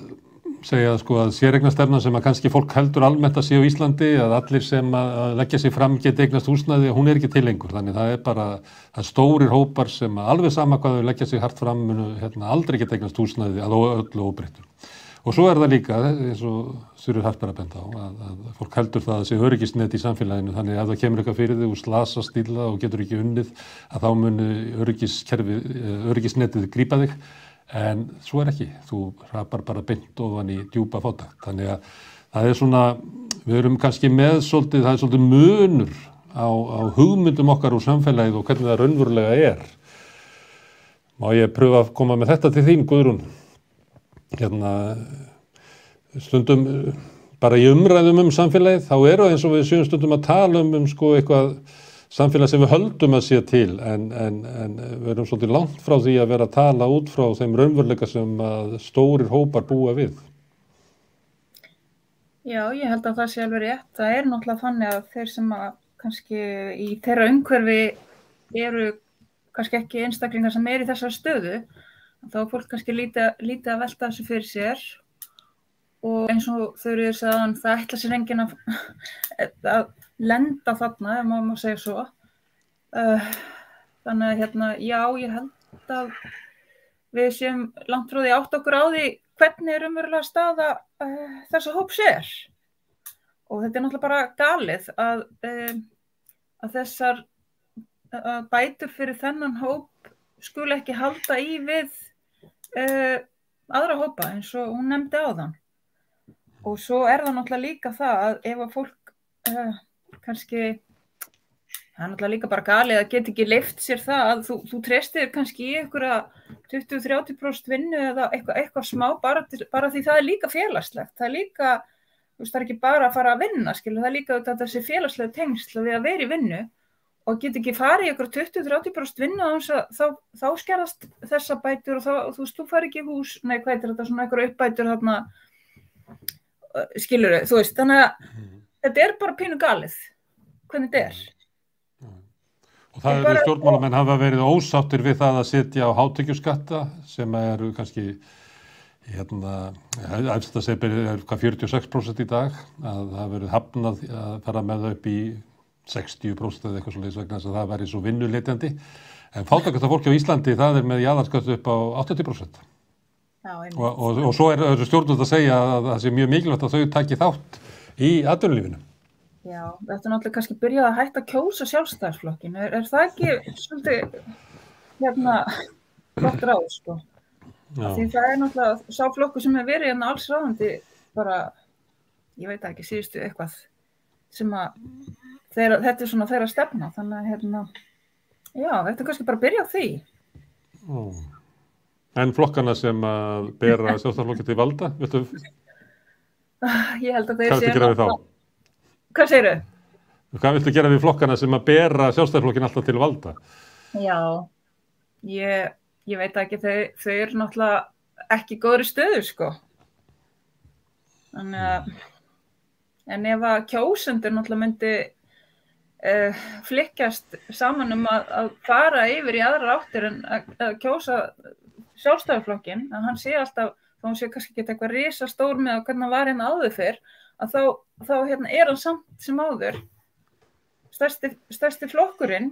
segja að séreignarstefna sem að kannski fólk heldur almennt að sé á Íslandi, að allir sem að leggja sig fram geti eignast húsnæði, hún er ekki til lengur. Þannig það er bara það stórir hópar sem alveg sama hvað þau leggja sig hart fram munu aldrei geta eignast húsnæði að öllu óbreyttu. Og svo það líka, eins og Þuríður Harpa að benda á, að fólk heldur það að sé öryggisnet í samfélaginu, þannig ef það kemur eitthvað fyrir þig og slasast illa og getur ekki unnið, að þá muni öryggisnetið grípa þig, en svo ekki. Þú hrapar bara beint ofan í djúpa fátækt. Þannig að það svona, við erum kannski með svolítið, það svolítið munur á hugmyndum okkar úr samfélagið og hvernig það raunverulega Má ég pröfa að koma með þetta til þín, Guðrún? Stundum bara í umræðum samfélagið, þá eins og við séum stundum að tala sko eitthvað samfélag sem við höldum að sé til, en við erum svolítið langt frá því að vera að tala út frá þeim raunveruleika sem að stórir hópar búa við. Já, ég held að það sé alveg rétt. Það náttúrulega þannig að þeir sem að kannski í þeirra umhverfi eru kannski ekki einstaklingar sem í þessari stöðu, þá er fólk kannski lítið að velta þessu fyrir sér og eins og Þuríður sagði það ætla sér enginn að lenda þarna, ef maður má segja svo. Þannig að já, ég held að við séum langt frá því átt okkur á því hvernig raunverulega staða þessa hóps og þetta náttúrulega bara galið að þessar bætur fyrir þennan hóp skuli ekki halda í við aðra hópa eins og hún nefndi áðan. Og svo það náttúrulega líka það að ef að fólk kannski, það náttúrulega líka bara galið að geta ekki leyft sér það að þú treystir kannski í einhverja 20-30% vinnu eða eitthvað smá bara því það líka félagslegt. Það líka, það ekki bara að fara að vinna, það líka þessi félagslegu tengsl við að vera í vinnu og geta ekki farið í einhverja 20-30% vinnu þá skerðast þessa bætur og þú fær ekki hús, hvað þetta, svona einhverja uppbætur þarna, skilurðu, þannig að þetta bara pínu galið, hvernig þetta Og það eru stjórnmálamenn hafa verið ósáttir við það að setja á hátekjuskatta sem eru kannski, efst að segja hvað 46% í dag, að það verið hafnað að fara með upp í 60% eða eitthvað svoleiðis vegna þess að það væri svo vinnuleitandi. En fátæktarfólki á Íslandi, það með jaðarskatt upp á 80%. Já, og svo eru stjórnvöld að segja að það sé mjög mikilvægt að þau taki þátt í atvinnulífinu. Já, þetta náttúrulega kannski byrjað að hætta að kjósa Sjálfstæðisflokkinn. Það ekki svolítið flott ráð, sko? Því það náttúrulega sá flokkur sem verið alls ráðandi bara, ég veit ekki, síðustu eitthvað sem að þetta svona þeirra stefna. Þannig að, já, þetta kannski bara byrja á því. En flokkana sem að bera Sjálfstæðisflokkinn til valda, viltu? Ég held að þeir Hvað viltu gera við þá? Hvað segirðu? Hvað viltu gera við flokkana sem að bera Sjálfstæðisflokkinn alltaf til valda? Já, ég veit ekki, þau eru náttúrulega ekki góðri stöðu, sko. Þannig að, en ef að kjósendur náttúrulega myndi flykkjast saman að fara yfir í aðrar áttir en að kjósa Sjálfstæðisflokkinn, að hann sé alltaf, þá hann sé kannski ekki eitthvað risastór með hvernig hann var áður fyrr, að þá hann samt sem áður stærsti flokkurinn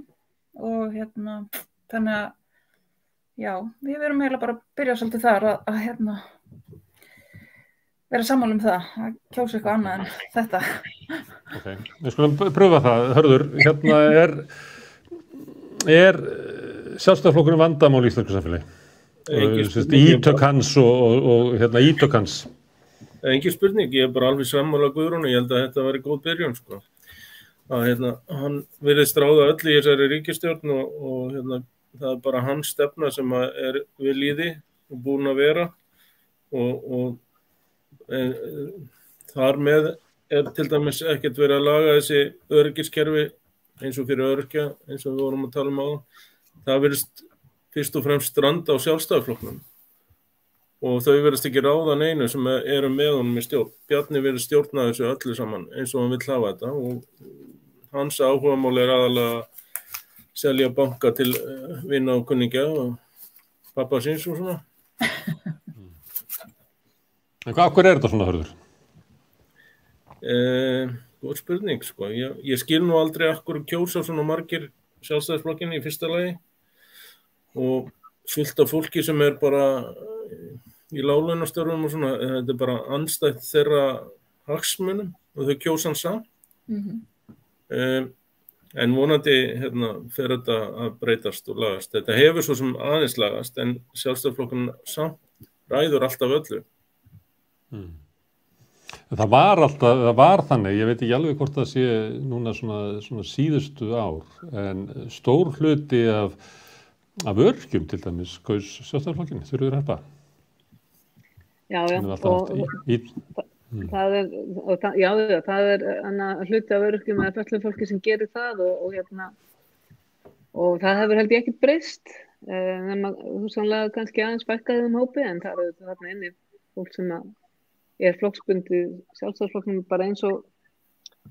og þannig að já, við verum eiginlega bara að byrja svolítið þar að vera sammála það, að kjósa eitthvað annað en þetta. Ok, við skulum pröfa það. Hörður, er Sjálfstæðisflokkurinn vandamál í íslensku samfélagi? Ítök hans og ítök hans? Engin spurning, ég bara alveg sammála Guðrúnu, ég held að þetta væri góð byrjun, sko. Að hann virðist ráða öll í þessari ríkisstjórn og það bara hans stefna sem við líði og búin að vera og þar með til dæmis ekkert verið að laga þessi öryggiskerfi eins og fyrir öryrkja, eins og við vorum að tala á. Það virðist fyrst og fremst stranda á Sjálfstæðisflokknum. Og þau verðast ekki ráða neinu sem eru með honum í stjórn. Bjarni verið stjórna þessu öllu saman eins og hann vill hafa þetta og hans áhugamál aðalega að selja banka til vina og kunningja og pappa síns og svona. En hvað þetta svona, Hörður? Góð spurning, sko. Ég skil nú aldrei akkur kjósa svona margir Sjálfstæðisflokkinn í fyrsta lagi og fullt af fólki sem bara í láglaunastörfum og svona, þetta bara andstætt þeirra hagsmunum og þau kjósa hann samt. En vonandi fer þetta að breytast og lagast. Þetta hefur svo sem aðeins lagast, en Sjálfstæðisflokkurinn samt ræður alltaf öllu. Það var þannig, ég veit ekki alveg hvort það sé núna svona síðustu ár, en stór hluti af öryrkjum til dæmis kaus Sjálfstæðisflokkinn, Þuríður Harpa. Já, það er hluti af öryrkjum eða fötluðu fólki sem gerir það og það hefur held ég ekkert breyst, nema hugsanlega kannski aðeins fækkaði hópi, en það er þarna inni fólk sem er flokksbundið Sjálfstæðisflokknum bara eins og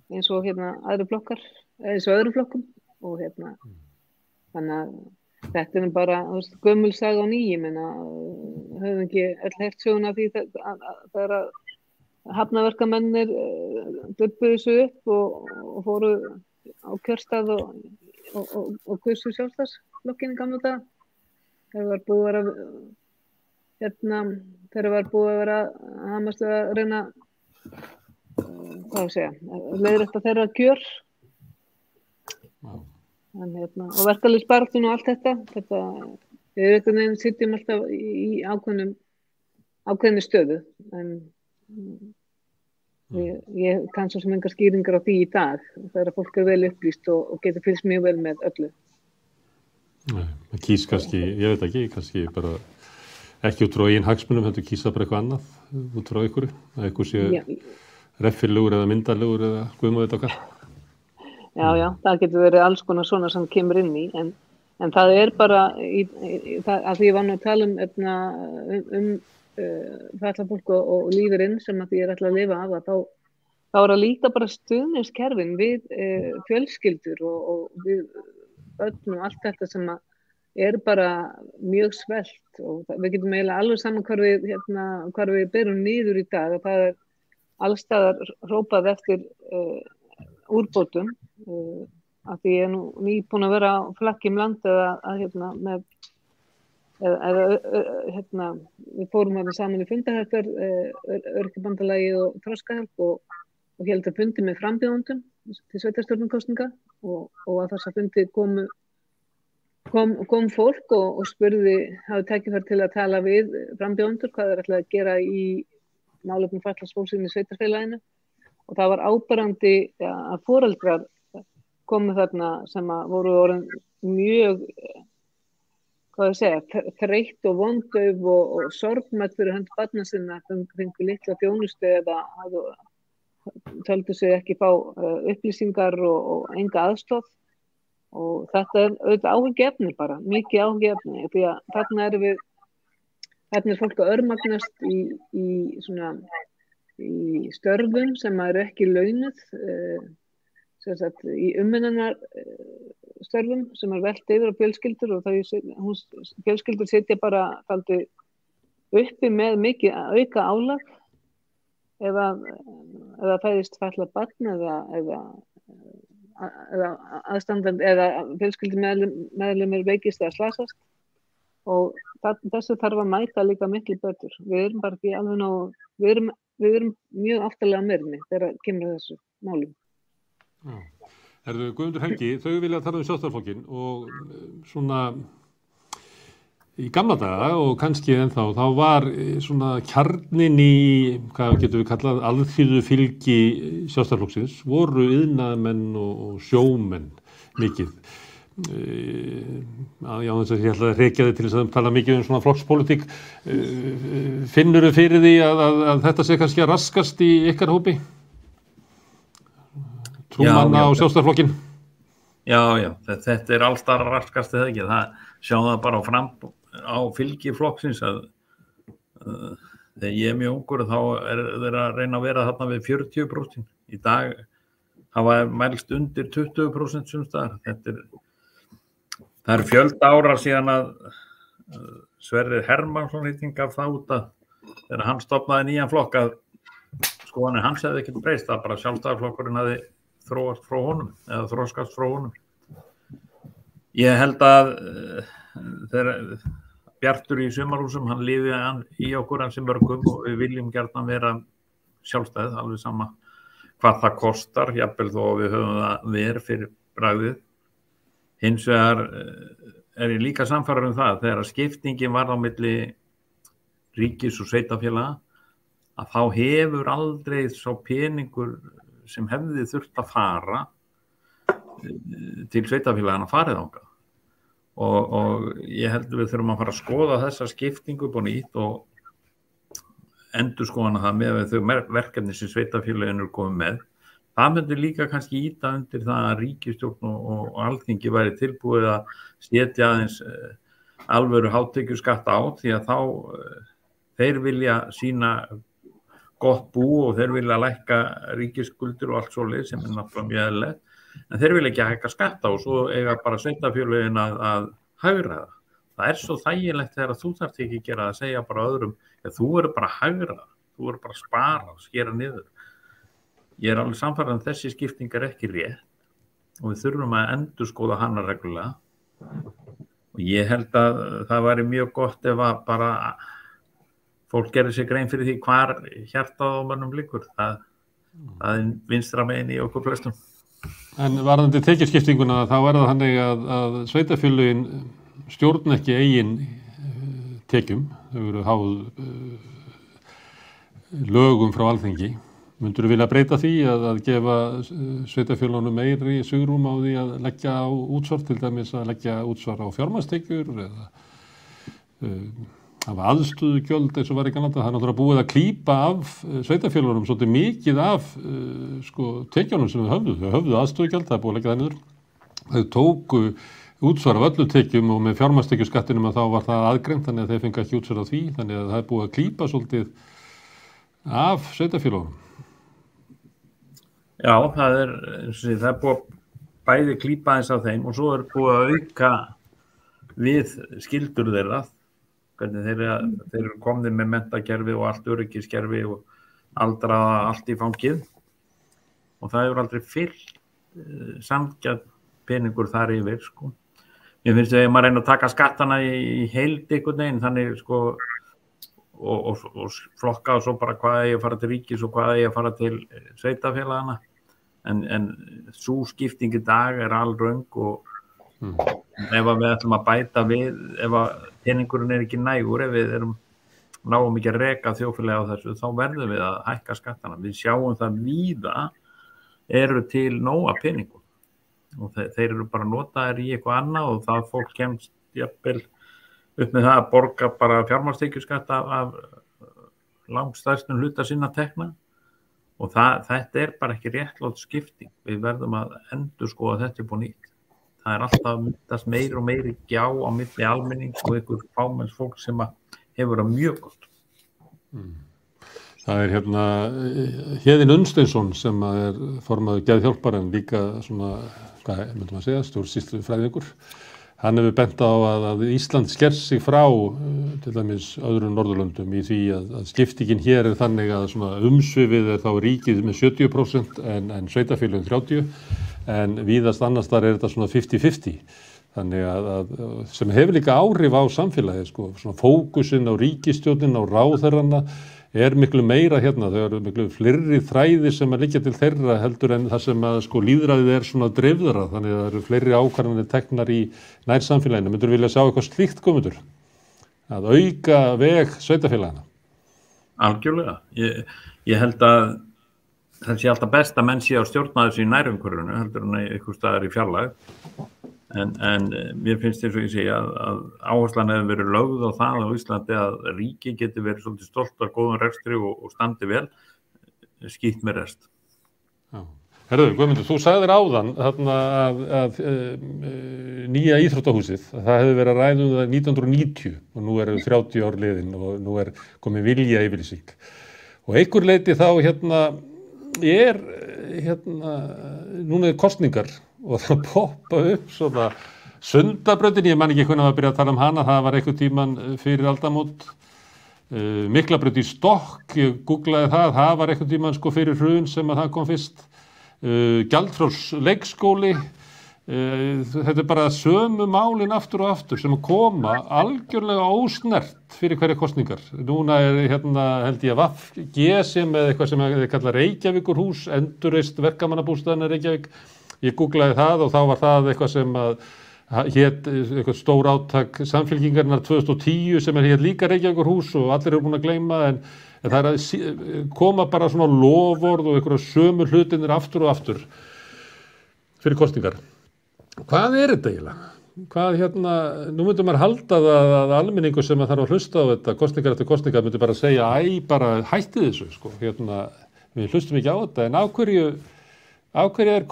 aðri flokkar, eins og öðrum flokkum og þannig að þetta er bara gömul saga á ný, ég meina höfum ekki öll heyrt söguna því þegar hafnaverkamennir dubbuðu þessu upp og fóru á kjörstað og kusu Sjálfstæðisflokkinn í gamla daga. Þegar var búið að vera hamast að reyna leiðrétta þeirra kjör. Og verkalýðsbaráttuna og allt þetta við einhvern veginn sitjum alltaf í ákveðinni stöðu, en ég kann svo sem engar skýringar á því í dag þegar fólk vel upplýst og getur fylgst mjög vel með öllu. Nei, það kýs kannski, ég veit ekki, kannski bara ekki út frá eigin hagsmunum, heldur kýsa bara eitthvað annað út frá einhverju, að einhver sé reffilegur eða myndarlegur eða guðum og þetta okkar. Já, það getur verið alls konar svona sem kemur inn í, en það er bara, að því ég var nú að tala fatlað fólk og lífurinn sem að því er alltaf að lifa af það, þá er það líka bara stuðningskerfin við fjölskyldur og við börn og allt þetta sem er bara mjög svelt, og við getum eiginlega alveg saman hvar við berum niður í dag, og það er allstaðar hrópað eftir úrbótum, af því ég er nú nýbúin að vera á flakki land við fórum saman í fundaherfer, Öryrkjabandalagið og Þroskahjálp og héldum fundi með frambjóðendum til sveitarstjórnarkosninga og að þessa fundi kom fólk og spurði, hafði tækifæri til að tala við frambjóðendur hvað þeir ætlaði að gera í málefnum fatlaðs fólks í sveitarfélaginu, og það var áberandi að foreldrar komu þarna sem að voru orðin mjög þreytt og vondauf og sorgmætt fyrir hönd barna sinna, fengu litla þjónustu eða töldu sig ekki fá upplýsingar og enga aðstoð, og þetta er auðvitað áhyggjuefni, bara mikið áhyggjuefni, því að þarna er fólk að örmagnast í störfum sem eru ekki launuð, í umönnunarstörfum sem er velt yfir á fjölskyldur, og fjölskyldur sitja bara dálítið uppi með mikið auka álag eða fæðist fatlað barn eða aðstandandi eða fjölskyldumeðlimir veikist eða slasast, og þessu þarf að mæta líka miklu betur. Við erum bara ekki alveg nóg, við erum mjög aftarlega myrni þegar kemur þessu málum. Herðu, Guðmundur Helgi, þau vilja tala Sjálfstæðisflokkinn, og svona í gamla daga og kannski ennþá, þá var svona kjarnin í, hvað getum við kallað, alþýðu fylgi Sjálfstæðisflokksins, voru iðnaðarmenn og sjómenn mikið. Já, þess að ég ætla að rekja þig til þess að tala mikið svona flokkspólitík. Finnurðu fyrir því að þetta sé kannski að raskast í ykkar hópi? Trúmanna á Sjálfstæðisflokkinn? Já, þetta er allstar raskast eða ekki. Sjáum það bara á fylgi flokksins að þegar ég er mjög ungur þá er þeir að reyna að vera þarna við 40%. Í dag hafa mælst undir 20% sumstaðar. Það er fjölda ára síðan að Sverrir Hermannsson gaf það út að þegar hann stofnaði nýjan flokk að skoðanir hans hefði ekkert breyst, það bara Sjálfstæðisflokkurinn hafði þróast frá honum eða þroskast frá honum. Ég held að Bjartur í sumarhúsum, hann lifi í okkur hans í mörgum og við viljum gjarnan vera sjálfstæð, alveg sama hvað það kostar, jafnvel þó við höfum það verið fyrir bragðið. Hins vegar ég líka sannfærður það, þegar skiptingin var á milli ríkis og sveitarfélaga, að þá hefur aldrei sá peningur sem hefði þurft að fara til sveitarfélagana farið þangað. Og ég held við þurfum að fara að skoða þessa skiptingu upp á nýtt og endurskoðana það með þau verkefni sem sveitarfélaginu er komið með. Það myndi líka kannski ýta undir það að ríkisstjórn og Alþingi væri tilbúið að setja aðeins alvöru hátekjuskatta á, því að þá þeir vilja sína gott bú og þeir vilja lækka ríkisskuldir og allt svoleiðis sem náttúrulega mjög eðlilegt. En þeir vilja ekki hækka skatta og svo eiga bara sveitarfélögin að hagræða. Það svo þægilegt þegar þú þarft ekki að gera að segja bara öðrum, þú verður bara að hagræða, þú verður bara að spara og skera niður. Ég alveg sannfærður að þessi skipting ekki rétt og við þurfum að endurskoða hana reglulega. Og ég held að það væri mjög gott ef að bara fólk gerir sér grein fyrir því hvar hjartað á mönnum liggur. Það vinstra megin í okkur flestum. En varðandi tekjuskiptinguna þá það þannig að sveitarfélögin stjórn ekki eigin tekjum, þau eru háð lögum frá Alþingi. Myndirðu vilja breyta því að gefa sveitarfélögunum meiri svigrúm á því að leggja á útsvar, til dæmis að leggja útsvar á fjármagnstekjur eða hafa aðstöðugjöld eins og var í Kanada? Það er náttúrulega búið að klípa af sveitarfélögunum svolítið mikið af tekjunum sem þau höfðu aðstöðugjöld, það er búið að leggja það niður. Þau tóku útsvar af öllu tekjum og með fjármagnstekjuskattinum að þá var það aðgreint, þannig að þeir fengu ekki útsvar á því, þannig að það er búið að klípa svolítið af sveitarfélögunum. Já, það er búið að bæði klípa eins af þeim og svo er búið að auka við skyldur þeirra, hvernig þeir eru komnir með menntakerfi og allt öryggiskerfi og aldraða allt í fangið og það hefur aldrei fyllt sanngjarn peningur þar yfir, sko. Mér finnst að maður reyna að taka skattana í heild einhvern veginn, þannig sko og flokka og svo bara hvað eigi að fara til ríkis og hvað eigi að fara til sveitarfélagana. En sú skipting í dag er alröng og ef við ætlum að bæta við, ef peningurinn er ekki nægur, ef við náum ekki að reka þjóðfélagi á þessu, þá verðum við að hækka skattana. Við sjáum það víða eru til nóga peningum og þeir eru bara notaðir í eitthvað annað og það fólk kemst jafnvel upp með það að borga bara fjármagnstekjuskatt af langstærstum hluta sinna tekna og þetta er bara ekki réttlát skipting. Við verðum að endurskoða þetta upp á nýtt. Það er alltaf myndast meiri og meiri gjá á milli almennings og einhver fámenns fólk sem hefur það mjög gott. Það er Héðinn Unnsteinsson sem er formaður Geðhjálpar en líka svona, hvað myndum að segja, stjórnsýslufræðingur. Hann hefur bent á að Ísland sker sig frá til dæmis öðrum Norðurlöndum í því að skiptingin hér er þannig að svona umsvifið er þá ríkið með 70% en sveitarfélögin 30%. En víðast annars þar er þetta svona 50-50. Þannig að sem hefur líka áhrif á samfélagið, sko, svona fókusinn á ríkisstjórnin, á ráðherrana er miklu meira hérna, þau eru miklu fleiri þræðir sem að liggja til þeirra heldur en það sem að sko lýðræðið er svona dreifðara, þannig að það eru fleiri ákvarðanir teknar í nærsamfélaginu. Myndur vilja sjá eitthvað slíkt komundur? Að auka veg sveitarfélagana? Algjörlega. Ég held að það sé alltaf best að menn sé að stjórna þessu í nærumhverfinu heldur en einhvers staðar í fjarlægð. En mér finnst eins og ég segja að áherslan hefur verið lögð á það á Íslandi að ríki getur verið svolítið stolt af góðum rekstri og standi vel, skýtt með rest. Já. Herðu, Guðmundur, þú sagðir áðan þarna að nýja íþróttahúsið, það hefði verið að ræða það 1990 og nú eru 30 ár liðin og nú er komið vilja yfirlýsing. Og einhver leiti þá núna er kosningar og það poppa upp svona Sundabrautin, ég man ekki hvernig að byrja að tala um hana, það var einhvern tíman fyrir aldamót. Miklabraut í Stokk, ég googlaði það var einhvern tíman sko fyrir hrun sem að það kom fyrst. Gjaldfrjáls leikskóli, þetta bara sömu málin aftur og aftur sem að koma algjörlega ósnert fyrir hverja kosningar. Núna held ég að VG sem með eitthvað sem þið kalla Reykjavíkurhús, endurreist verkamannabústaðina Reykjavík. Ég googlaði það og þá var það eitthvað sem að hét eitthvað stór átak Samfylkingarinnar 2010 sem hét líka Reykjavíkurhús og allir eru búin að gleyma en það koma bara svona loforð og einhverja sömu hlutinir aftur og aftur fyrir kosningar. Hvað þetta eiginlega? Hvað nú myndum maður halda það að almenningur sem þarf að hlusta á þetta kosningar eftir kosningar myndi bara segja bara hætti þessu sko. Við hlustum ekki á þetta en af hverju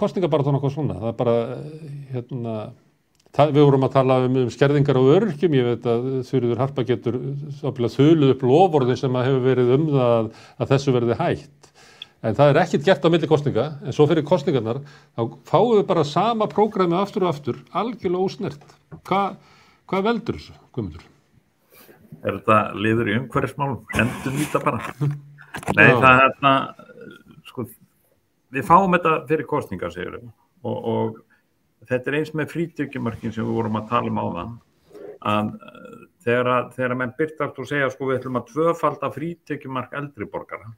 kosningabaráttan okkur svona? Það bara við vorum að tala skerðingar á öryrkjum, ég veit að Þuríður Harpa getur þuluð upp loforðin sem hefur verið það að þessu verði hætt. En það ekkert gert á milli kosninga, en svo fyrir kosningarnar, þá fáum við bara sama prógrami aftur og aftur, algjörlega ósnert. Hvað veldur þessu, Guðmundur? Þetta liður í umhverfismálum, endurnýta bara. Nei, það sko, við fáum þetta fyrir kosningar, segir við. Og þetta eins með frítekjumörkin sem við vorum að tala áðan, að þegar menn birtast og segja, sko, við ætlum að tvöfalda frítekjumark eldri borgara,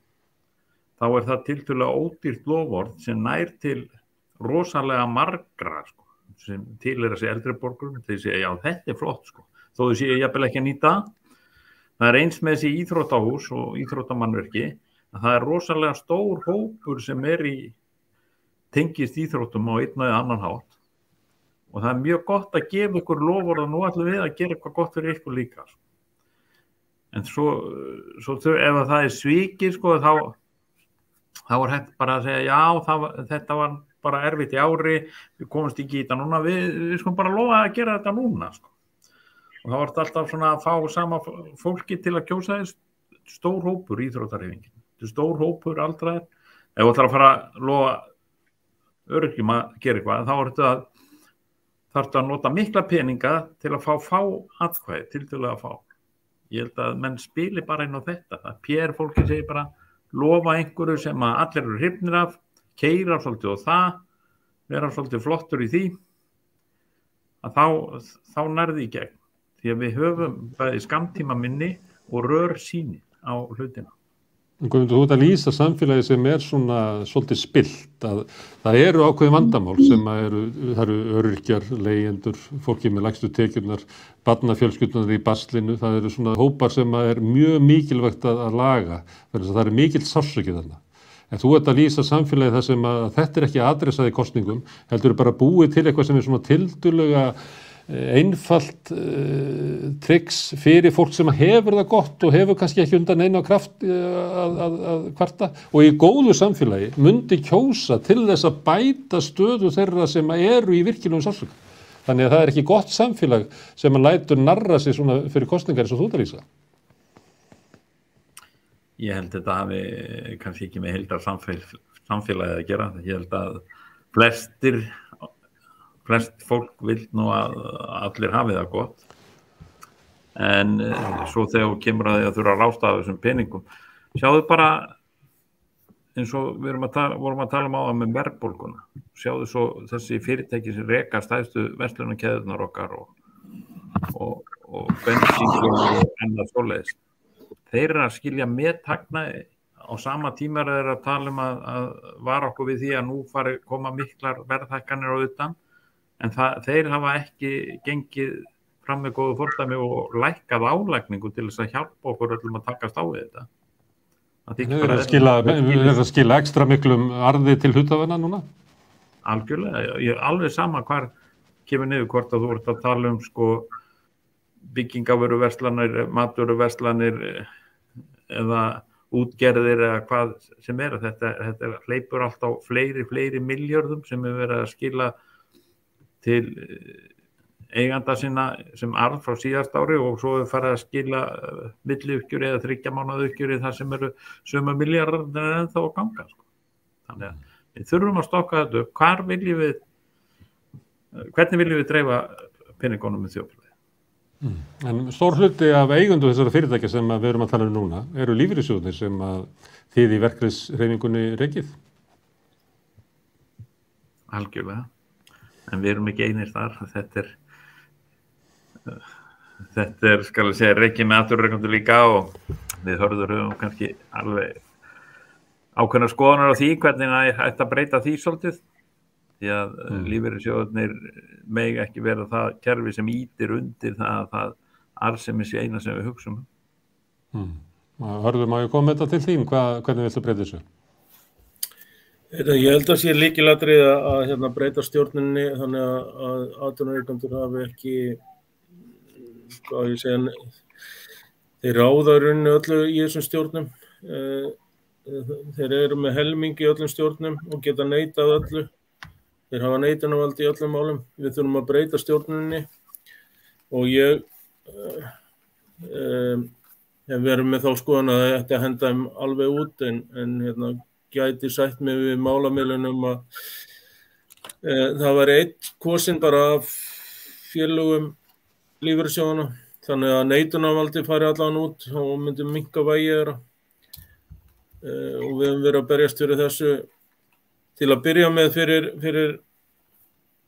þá það tiltölulega ódýrt loforð sem nær til rosalega margra sko, sem tilheyra sig eldri borgurum. Þeir segja, já, þetta flott sko. Þó þau segja jafnvel ekki að nýta. Það eins með þessi íþróttahús og íþróttamannvirki að það rosalega stór hópur sem tengist íþróttum á einn eða annan hátt. Og það mjög gott að gefa ykkur loforð og nú ætlum við að gera eitthvað gott fyrir ykkur líka. En svo ef það svikið sko, þá hægt bara að segja, já, þetta var bara erfitt í ári, við komumst ekki í þetta núna, við skulum bara lofa að gera þetta núna, sko. Og þá var þetta alltaf svona að fá sama fólki til að kjósa þess stór hópur íþróttahreyfingin. Þetta er stór hópur aldraðir. Ef þú ætlar að fara að lofa öryrkjum að gera eitthvað, þá þarftu að nota mikla peninga til að fá atkvæði, tiltölulega að fá. Ég held að menn spili bara inn á þetta. Það PR-fólki segir bara, lofa einhverju sem að allir eru hrifnir af, keyra svolítið og það, vera svolítið flottur í því, að þá nærði í gegn. Því að við höfum bæði skammtíma minni og rörsýni á hlutina. Guðmundur, þú ert að lýsa samfélagi sem svona svolítið spillt, að það eru ákveðin vandamál sem það eru öryrkjar, leigjendur, fólki með lægstu tekjurnar, barnafjölskyldunar í baslinu, það eru svona hópar sem mjög mikilvægt að laga, það er mikill sársauki þarna. En þú ert að lýsa samfélagi þar sem að þetta ekki adressað í kosningum, heldur bara búið til eitthvað sem svona tildulega einfalt triks fyrir fólk sem hefur það gott og hefur kannski ekki undan einu kraft að kvarta og í góðu samfélagi myndi kjósa til þess að bæta stöðu þeirra sem eru í virkilegum sársauka. Þannig að það er ekki gott samfélag sem að lætur narra sig svona fyrir kosningar eins og þú ert að lýsa. Ég held þetta hafi kannski ekki með heildar samfélagið að gera. Ég held að flest fólk vil nú að allir hafi það gott. En svo þegar kemur að því að þurfa að ráðstafa þessum peningum. Sjáðu bara, eins og við vorum að tala á með verðbólguna. Sjáðu svo þessi fyrirtæki sem reka stærstu verslunarkeðurnar okkar og bensínkjöfur og annað svoleiðis. Þeir eru að skilja meðhagnaði á sama tíma er að tala að vara okkur við því að nú koma miklar verðhækkanir á utan. En þeir hafa ekki gengið fram með góðu fordæmi og lækkað álagningu til þess að hjálpa okkur öllum að takast á við þetta. Þeir eru að skila ekstra miklum arði til hluthafanna núna? Algjörlega, ég er alveg sama hvar kemur niður hvort að þú ert að tala sko byggingavöruverslanir, matvöruverslanir eða útgerðir eða hvað sem þetta hleypur alltaf fleiri milljörðum sem verið að skila til eiganda sinna sem arð frá síðast ári og svo farið að skila milliuppgjöri eða 3 mánaða uppgjöri þar sem eru sömu milljarðar en þá að ganga. Sko. Þannig að við þurfum að stokka þetta upp. Hvernig viljum við dreifa peningunum í þjóðfélagi? En stór hluti af eigundu þessara fyrirtækja sem við erum að tala núna eru lífeyrissjóðirnir sem að þið í verkalýðshreyfingunni rekið? Algjörlega. en við erum ekki einir þar. Þetta er skal ég segja, reikið með atvinnurekendur líka og við Hörður höfum kannski alveg ákveðnar skoðunar á því hvernig það ætti að breyta því svolítið. Því að lífeyrissjóðirnir mega ekki vera það kerfi sem ýtir undir það að arðsemi sé eina sem við hugsum. Hörður, má ég koma þetta til þín? Hvernig viltu breyta þessu? Ég held að sé lykilatriði að breyta stjórninni þannig að atvinnurekendur hafi ekki, hvað ég segja, þeir ráða í rauninni öllu í þessum stjórnum. Þeir eru með helming í öllum stjórnum og geta neitað öllu. Þeir hafa neitunarvald í öllum málum. Við þurfum að breyta stjórninni og við erum með þá skoðun að þetta henda þeim alveg út en gæti sætt mig við málamiðlunum að það var einn kosinn bara af félögum lífeyrissjóðanna þannig að neitunarvaldi fari allan út og myndi minnka vægi þeirra og við höfum verið að berjast fyrir þessu til að byrja með fyrir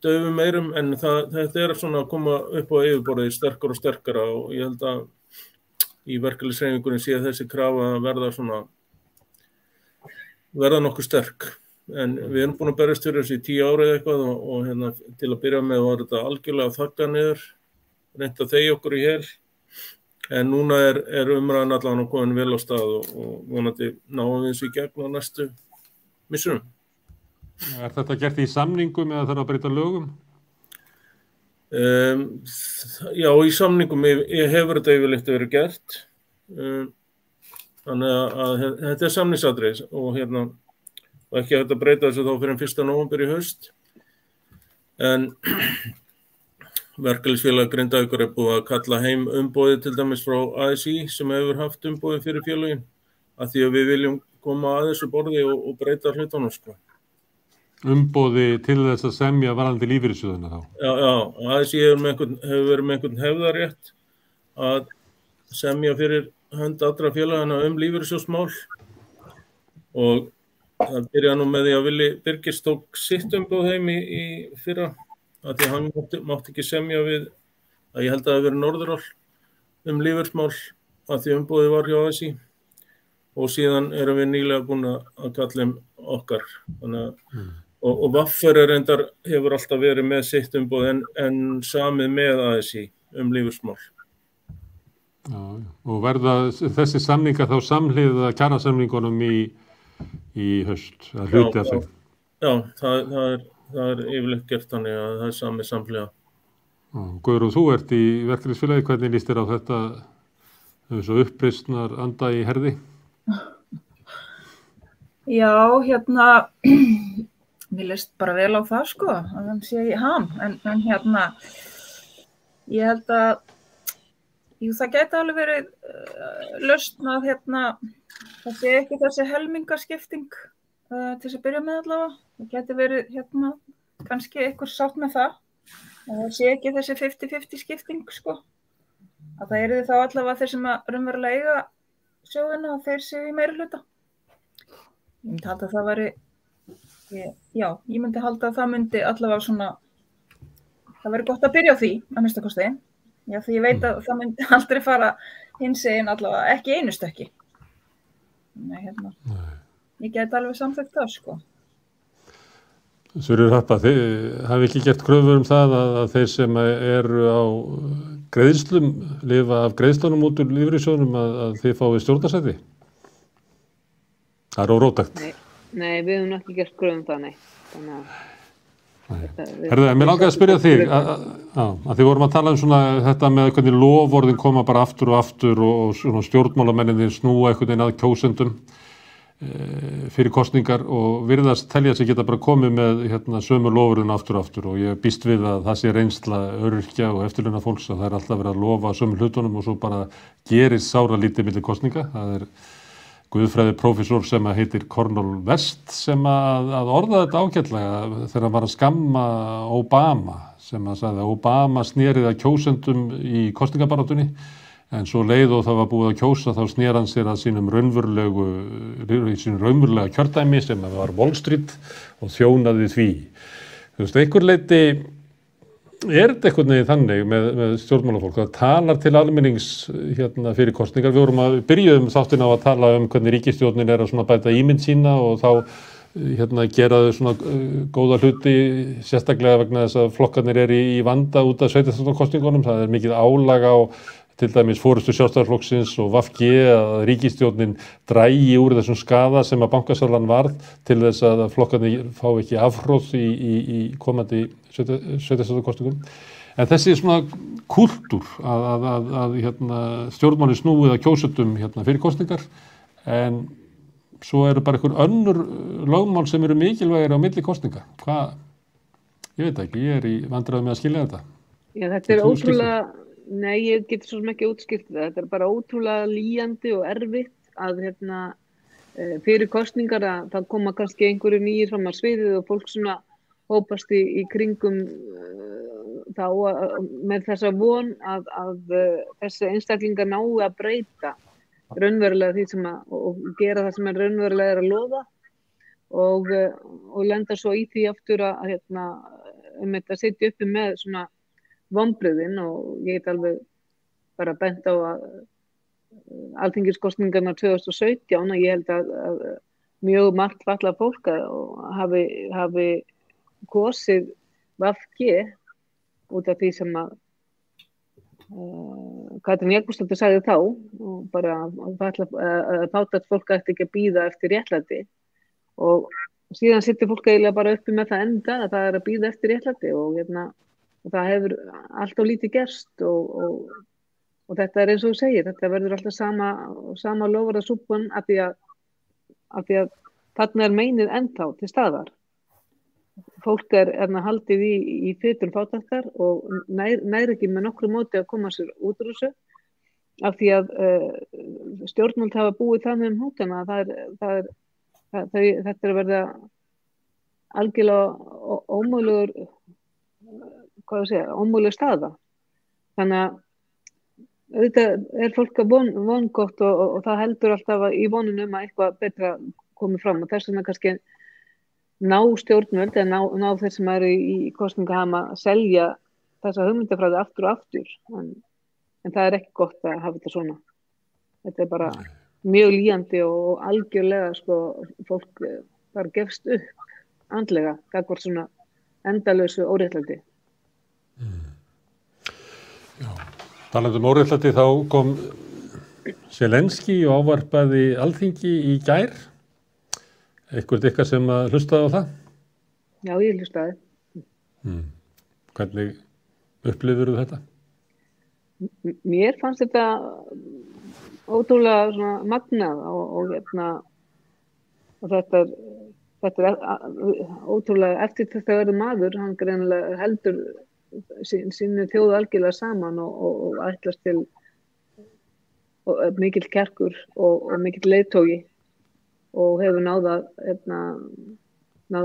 daufum eyrum en þetta er svona að koma upp á yfirborðið sterkara og sterkara og ég held að í verkalýðshreyfingunni sé þessi krafa að verða nokkuð sterk en við erum búin að berjast fyrir þessu í 10 ára eða eitthvað og til að byrja með var þetta algjörlega þakka niður reynt að þegja okkur í hel en núna er umræðan allan komin vel á stað og vonandi náum við þessu í gegn á næstu missurum. Er þetta gert í samningum eða þarf að breyta lögum? Já, í samningum hefur þetta yfirleitt verið gert þannig að þetta er samningsatriði og ekki hægt að breyta þessu þá fyrir 1. nóvember í haust en verkalýðsfélag Grindavíkur er búið að kalla heim umboðið til dæmis frá ASÍ sem hefur haft umboðið fyrir félögin af því að við viljum koma að þessu borði og breyta hlutunum sko. Umboði til þess að semja varðandi lífeyrissjóðina þá? Já, ASÍ hefur verið með einhvern hefðarétt að semja fyrir hönd allra félagana lífeyrissjóðsmál og það byrja nú með því að Villi Birgis tók sitt umboð heim í fyrra að því hann mátti ekki semja við að ég held að það hafi verið Norðurál lífeyrismál að því umboðið var hjá ASÍ og síðan erum við nýlega búin að kalla okkar og Vaffer reyndar hefur alltaf verið með sitt umboð en samið með ASÍ lífeyrismál. Já, og verða þessi samningar þá samhliða kjarasamningunum í haust, að hluti af þeim? Já, það er yfirleitt gert þannig að það er samhliða. Guðrún, þú ert í verkalýðsfélagi, hvernig líst þér á þetta svo uppreisnar anda í herði? Já, mér líst bara vel á það sko, að þann sé ég ham, en ég held að það gæti alveg verið lausn að það sé ekki þessi helmingaskipting til þess að byrja með allavega. Það gæti verið kannski einhver sátt með það. Það sé ekki þessi 50-50 skipting sko. Að það yrði þá allavega þeir sem að raunverulega eiga sjóðina og þeir séu í meirihluta. Ég myndi halda að það væri, ég myndi halda að það myndi allavega svona, það væri gott að byrja á því að minnsta kosti. Já, því ég veit að það myndi aldrei fara hinsegin allavega, ekki einu stökki. Nei, ég geti alveg samþekkt það, sko. Sverrir Harpa, þið hafi ekki gert kröfur það að þeir sem eru á greiðslum, lifa af greiðslunum út úr lífeyrissjóðnum að þið fáið stjórnarsæti? Það er óróttækt. Nei, við höfum ekki gert kröfum það, nei. Þannig að Herðu, mér langaði að spyrja þig að þið vorum að tala svona þetta með hvernig loforðin koma bara aftur og svona stjórnmálamenninni snúa einhvern veginn að kjósendum fyrir kosningar og virðast telja sig geta bara komið með sömu loforðin aftur og ég býst við að það sé reynsla öryrkja og eftirlauna fólks að það er alltaf verið að lofa sömu hlutunum og svo bara gerist sára lítið milli kosninga. Það er guðfræði prófessor sem heitir Cornel West sem að orða þetta ágætlega þegar hann var að skamma Obama sem að sagði að Obama snerið að kjósendum í kosningabaráttunni en svo leið og það var búið að kjósa þá snér hann sér að sínum raunverulega kjördæmi sem var Wall Street og þjónaði því. Þú veist, einhver leyti þetta eitthvað neginn þannig með stjórnmálafólk að talar til almennings fyrir kosningar. Við byrjuðum þáttina á að tala hvernig ríkisstjórnin að svona bæta ímynd sína og þá gera þau svona góða hluti, sérstaklega vegna þess að flokkarnir í vanda út af sveitarstjórnarkosningunum. Það mikið álag á til dæmis forystu Sjálfstæðisflokksins og VG að ríkisstjórnin drægi úr þessum skaða sem að bankasalan varð til þess að flokkarnir fá ekki afhróð í komandi sveitarstjórnarkosningum. En þessi svona kúltúr að stjórnmálin snúið að kjósendum fyrir kosningar, en svo eru bara einhver önnur lögmál sem eru mikilvægir á milli kosninga. Hvað? Ég veit ekki, ég í vandræðum með að skilja þetta. Já, þetta ótrúlega. Nei, ég get svo sem ekki útskýrt það. Þetta bara ótrúlega lýjandi og erfitt að fyrir kosningar að það koma kannski einhverju nýjir fram á sviðið og fólk svona hópast í kringum þá með þessa von að þessi einstaklingar nái að breyta raunverulega því sem og gera það sem raunverulega að lofa og lenda svo í því aftur að þetta setja uppi með svona vonbrigðin og ég alveg bara bent á að alþingiskosningarnar 2017 og ég held að mjög margt fatlað fólk hafi kosið VG út af því sem að Katrín Jakobsdóttir sagði þá og bara að fátækt fólk ætti ekki að bíða eftir réttlæti og síðan situr fólk eiginlega bara uppi með það enda að það að bíða eftir réttlæti og það hefur alltaf lítið gerst og þetta eins og þú segir, þetta verður alltaf sama loforðasúpan af því að þarna meinið ennþá til staðar. Fólk haldið í fytum fátæktar og nær ekki með nokkru móti að koma sér út úr þessu af því að stjórnvöld hafa búið það með hnútana að þetta að verða algjörlega ómögulegur ómöguleg staða. Þannig að auðvitað fólk að vongott og það heldur alltaf í vonunum að eitthvað betra komi fram og þess vegna kannski ná stjórnvöld eða ná þeir sem eru í kosningaham að selja þessa hugmyndafræði aftur og aftur. En það ekki gott að hafa þetta svona. Þetta bara mjög lýjandi og algjörlega fólk bara gefst upp andlega gagnvart svona endalausu óréttlæti. Já, talandi óréttlæti þá kom Zelenský og ávarpaði Alþingi í gær. Eitthvað ykkar sem hlustaði á það? Já, ég hlustaði. Hvernig upplifirðu þetta? Mér fannst þetta ótrúlega svona magnað og þetta ótrúlega eftir þetta verður maður, hann greinilega heldur sínu þjóðu algjörlega saman og ætlast til mikill kjarkur og mikill leiðtogi og hefur náð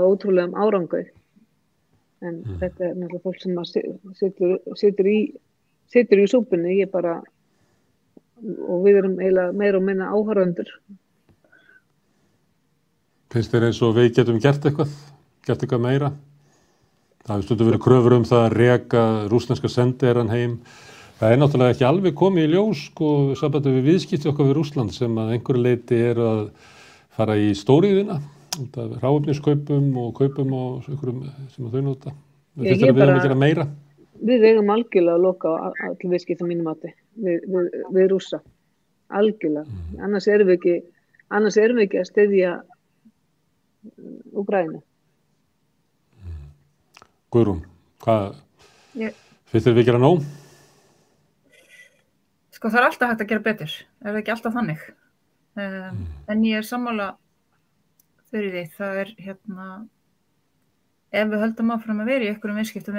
ótrúlegum árangur. En þetta náttúrulega fólk sem situr í súpunni, og við erum eiginlega meira og minna áhorfendur. Finnst þér eins og við getum gert eitthvað meira? Það hefur stundum verið kröfur það að reka rússneska sendiherrann heim. Það náttúrulega ekki alveg komið í ljós sambandi við viðskipti okkar við Rússland sem að einhverju leyti að fara í stóriðina, hráefniskaupum og kaupum á einhverjum sem þau nota. Finnst þér að við erum að gera meira? Við eigum algjörlega að loka allir viðskipti að mínum mati við Rússa. Algjörlega. Annars erum við ekki að styðja Úkraínu. Guðrún, hvað finnst þér við gera nóg? Það alltaf hægt að gera betur, það ekki alltaf þannig. En ég sammála fyrir því, það ef við höldum áfram að vera í einhverjum viðskiptum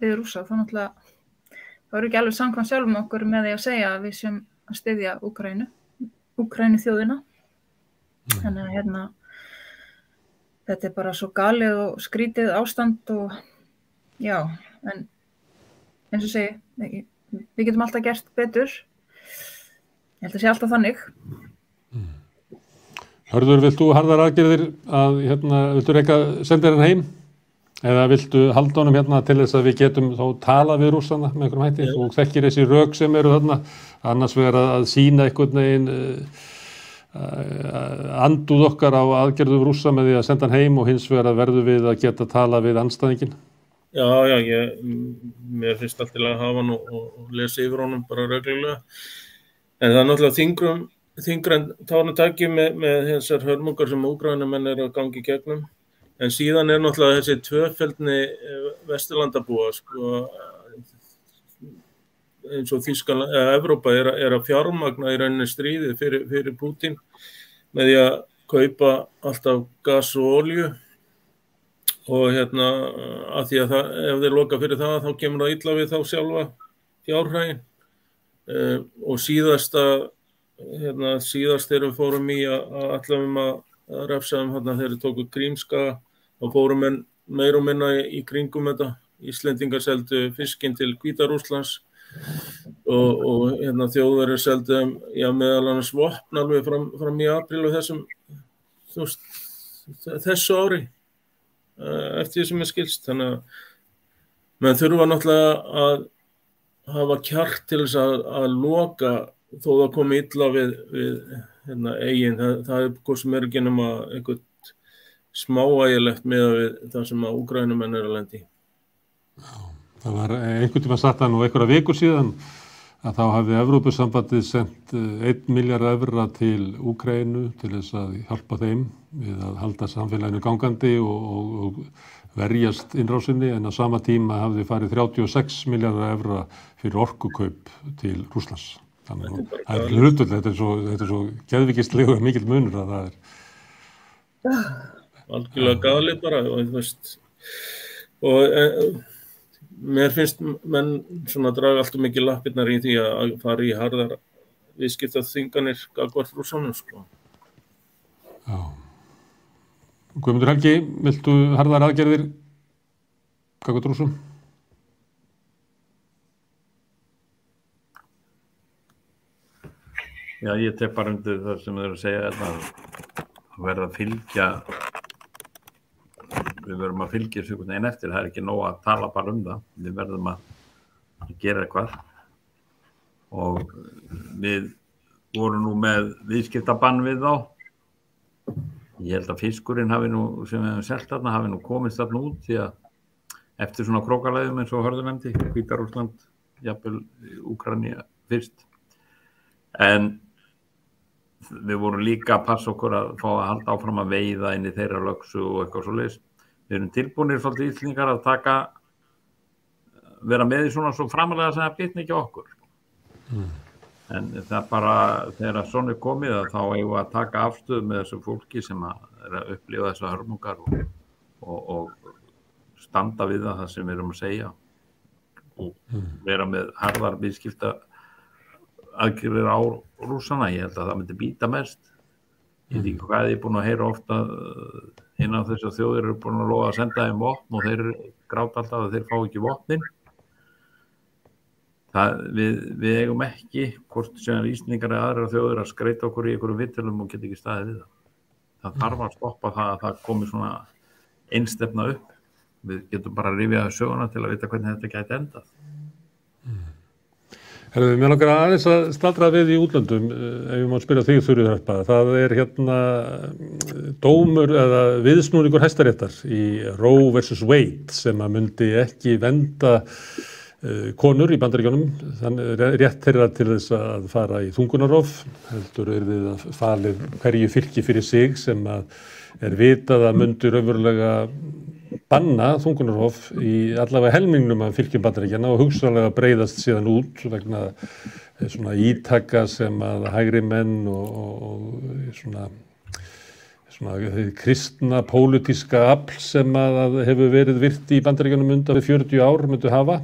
við Rússa, þá náttúrulega þá ekki alveg samkvæmt sjálfum okkur með því að segja að við séum að styðja Úkraínu þjóðina. Þannig að þetta bara svo galið og skrítið ástand og já, en eins og segi, við getum alltaf gert betur. Ég held að sé alltaf þannig. Hörður, vilt þú harðar aðgerðir að viltu reka sendiherrann heim? Eða viltu halda honum hérna til þess að við getum þá tala við rússana með einhverjum hætti? Þú þekkir þessi rök sem eru þarna, annars vegar að sýna einhvern veginn andúð okkar á aðgerðum rússa með því að senda hann heim og hins vegar að verðu við að geta tala við andstæðinginn. Já, mér finnst alltaf að hafa hann og lesa yfir honum bara reglulega. En það náttúrulega þyngra en tárnu taki með þessar hörmungar sem Úkraínumenn eru að gangi gegnum. En síðan náttúrulega þessi tvöfeldni Vesturlandabúa, sko, eins og Þýskaland, Evrópa er að fjármagna í rauninni stríði fyrir Pútín með því að kaupa alltaf gas og olíu og að því að ef þeir loka fyrir það þá kemur það illa við þá sjálfa fjárhaginn og síðast þegar við fórum í að allavega að refsa þegar þeir tóku Krímskaga og fórum meir og minna í kringum þetta. Íslendingar seldu fiskinn til Hvíta-Rússlands og Þjóðverjar seldu meðal annars vopn alveg fram í apríl og þessu ári eftir því sem skilst. Þannig að menn þurfa náttúrulega að hafa kjark til þess að loka þó það komi illa við eigin. Það hvort sem ekki nema einhvern smáægilegt með við það sem að Úkraínumenn eru að lenda í. Já, það var einhvern tíma satt það nú einhverja vikur síðan að þá hafði Evrópusambandið sendt 1 milljarð evra til Úkraínu til þess að hjálpa þeim við að halda samfélaginu gangandi og verjast innrásinni, en á sama tíma hafði farið 36 milljarðar evra fyrir orkukaup til Rússlands. Þannig að það er hlutull, þetta er svo geðvikislegur og mikill munur að það er algjörlega gali bara og mér finnst menn svona draga alltaf mikið lappirnar í því að fara í harðar viðskiptaþvinganir gagnvart Rússunum, sko. Já. Guðmundur Helgi, viltu harðar aðgerðir gagnvart Rússum? Já, ég tek bara undir það sem þau eru að segja að verða að fylgja. Við verðum að fylgja þessu einhvern veginn eftir, það er ekki nóg að tala bara um það, við verðum að gera eitthvað og við vorum nú með viðskiptabann við þá. Ég held að fiskurinn hafi nú, sem við hefum selt þarna, hafi nú komist þarna út því að eftir svona krókaleiðum eins og hörðu nefndi, Hvíta-Rússland, jafnvel Úkraína fyrst. En við vorum líka að passa okkur að fá að halda áfram að veiða inn í þeirra lögsu og eitthvað svoleiðis. Við erum tilbúinir svolítið Íslendingar að vera með í svona svo framalega sem það bitni ekki okkur. En það bara, þegar svona er komið að þá eigum við að taka afstöðu með þessu fólki sem er að upplifa þessar hörmungar og standa við það sem við erum að segja og vera með harðar viðskipta aðgerðir á Rússana. Ég held að það myndi bíta mest. Ég veit ekki hvað ég er búin að heyra ofta innan þess að þjóðir eru búin að lofa að senda þeim vopn og þeir gráta alltaf að þeir fá ekki vopnin. Við eigum ekki, hvort sem Íslendingar eða aðrar þjóðir, að skreita okkur í einhverjum viðtölum og geta ekki staðið við það. Það þarf að stoppa það að það komi svona einstefna upp. Við getum bara að rifja söguna til að vita hvernig þetta gæti endað. Mér langar aðeins að staldra við í útlöndum, ef ég má spyrja þig Þuríður Harpa. Það er dómur eða viðsnúningur Hæstaréttar í Roe versus Wade sem að myndi ekki vernda konur í Bandaríkjunum, þannig rétt þeirra til þess að fara í þungunarrof, heldur yrði að falið hverju fylki fyrir sig sem að er vitað að myndi raunverulega banna þungunarrof í allavega helmingnum af fylkjum Bandaríkjanna og hugsanlega breiðast síðan út vegna svona ítaka sem að hægri menn og svona kristna pólitíska afl sem að hefur verið virt í Bandaríkjunum undan 40 ár myndu hafa.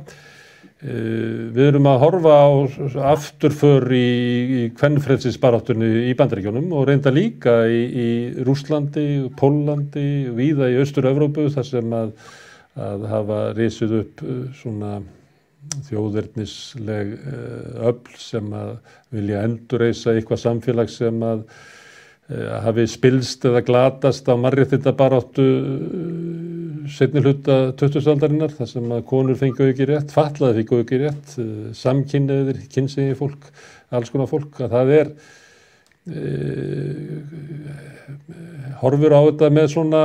Við erum að horfa á afturför í kvenfrelsisbaráttunni í Bandaríkjunum og reynda líka í Rússlandi, Póllandi, víða í Austur-Evrópu þar sem að hafa risið upp svona þjóðernisleg öfl sem að vilja endurreisa eitthvað samfélag sem að hafi spilst eða glatast á mannréttindabaráttu seinni hluta 20. aldarinnar, þar sem að konur fengu ekki rétt, fatlaði fengu ekki rétt, samkynhneigðir, kynsegin fólk, alls konar fólk, að það horfur á þetta með svona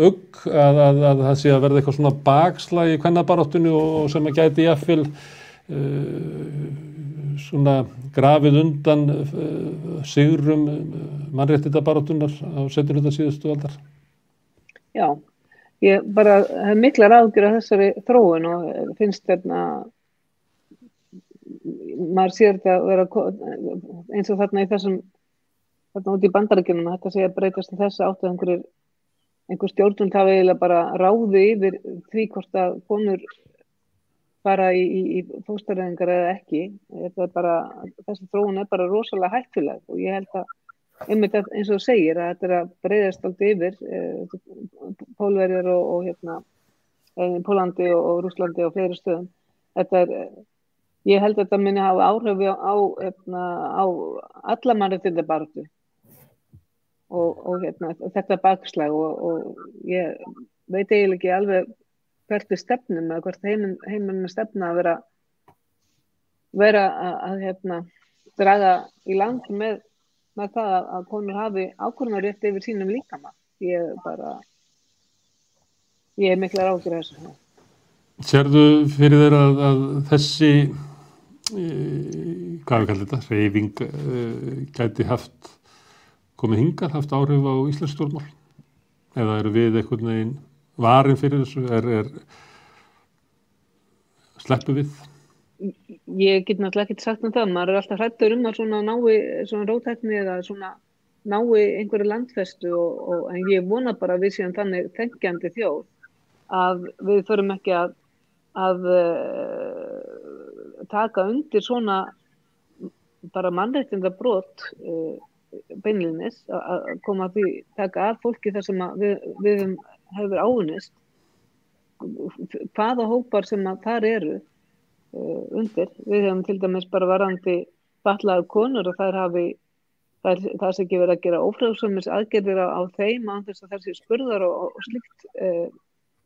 ugg að það sé að verða eitthvað svona bakslag í kvennabaráttunni og sem að gæti jafnvel svona grafið undan sigrum mannréttindabaráttunnar á seinni hluta síðustu aldar. Já, ég bara hef miklar áhyggjur af þessari þróun og finnst maður sér þetta vera eins og þarna í þessum þarna út í Bandaríkjunum, þetta sé að breytast í þessu áttu einhver stjórnvöld hafi eiginlega bara ráði yfir því hvort að konur fara í fóstureyðingar eða ekki. Þessi þróun bara rosalega hættuleg og ég held að einmitt eins og þú segir að þetta að breiðast aldrei yfir Pólverjar og Pólandi og Rússlandi og fleiri stöðum. Ég held að þetta muni hafa áhrif á alla mannréttindabaráttu og þetta bakslag og ég veit eiginlega ekki alveg hvert við stefnum eða hvert heimurinn stefna að vera að draga í land með það að konur hafi ákvörðunarrétt yfir sínum líkama. Ég er miklar áhyggjur af þessu. Sérðu fyrir þér að þessi hvað við kallum þetta, hreyfing gæti komið hingað, haft áhrif á íslensk stjórnmál? Eða eru við einhvern veginn varin fyrir þessu? Sleppu við? Ég get náttúrulega ekkert sagt það. Maður alltaf hræddur að svona nái svona róttækni eða svona nái einhverju landfestu en ég vona bara að við séum þannig þenkjandi þjóð að við förum ekki að taka undir svona bara mannréttindabrot beinlínis að koma að því taka af fólki þar sem við hefur áunnist hvaða hópar sem þar eru undir. Við hefum til dæmis bara varðandi fatlaðar konur og það sé ekki verið að gera ófrjósemis aðgerðir á þeim án þess að þær séu spurðar og slíkt.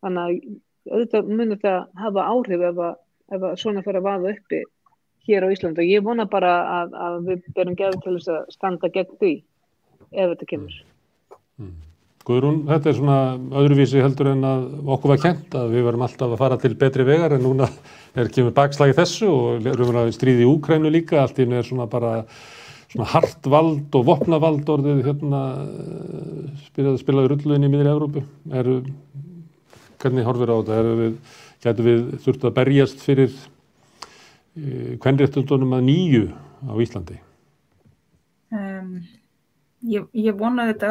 Þannig að auðvitað muni þetta hafa áhrif ef svona fyrir að vaða uppi hér á Íslandi og ég vona bara að við berum gefi til þess að standa gegn því ef þetta kemur. Guðrún, þetta svona öðruvísi heldur en að okkur var kennt að við varum alltaf að fara til betri vegar en núna kemur bakslagi þessu og erum við stríði í Úkraínu líka, allt í einu svona bara svona hart vald og vopnavald orðið spilaði rulluðin í miðri Evrópu. Hvernig horfir á þetta? Gætu við þurft að berjast fyrir kvenréttindunum að nýju á Íslandi? Ég vona þetta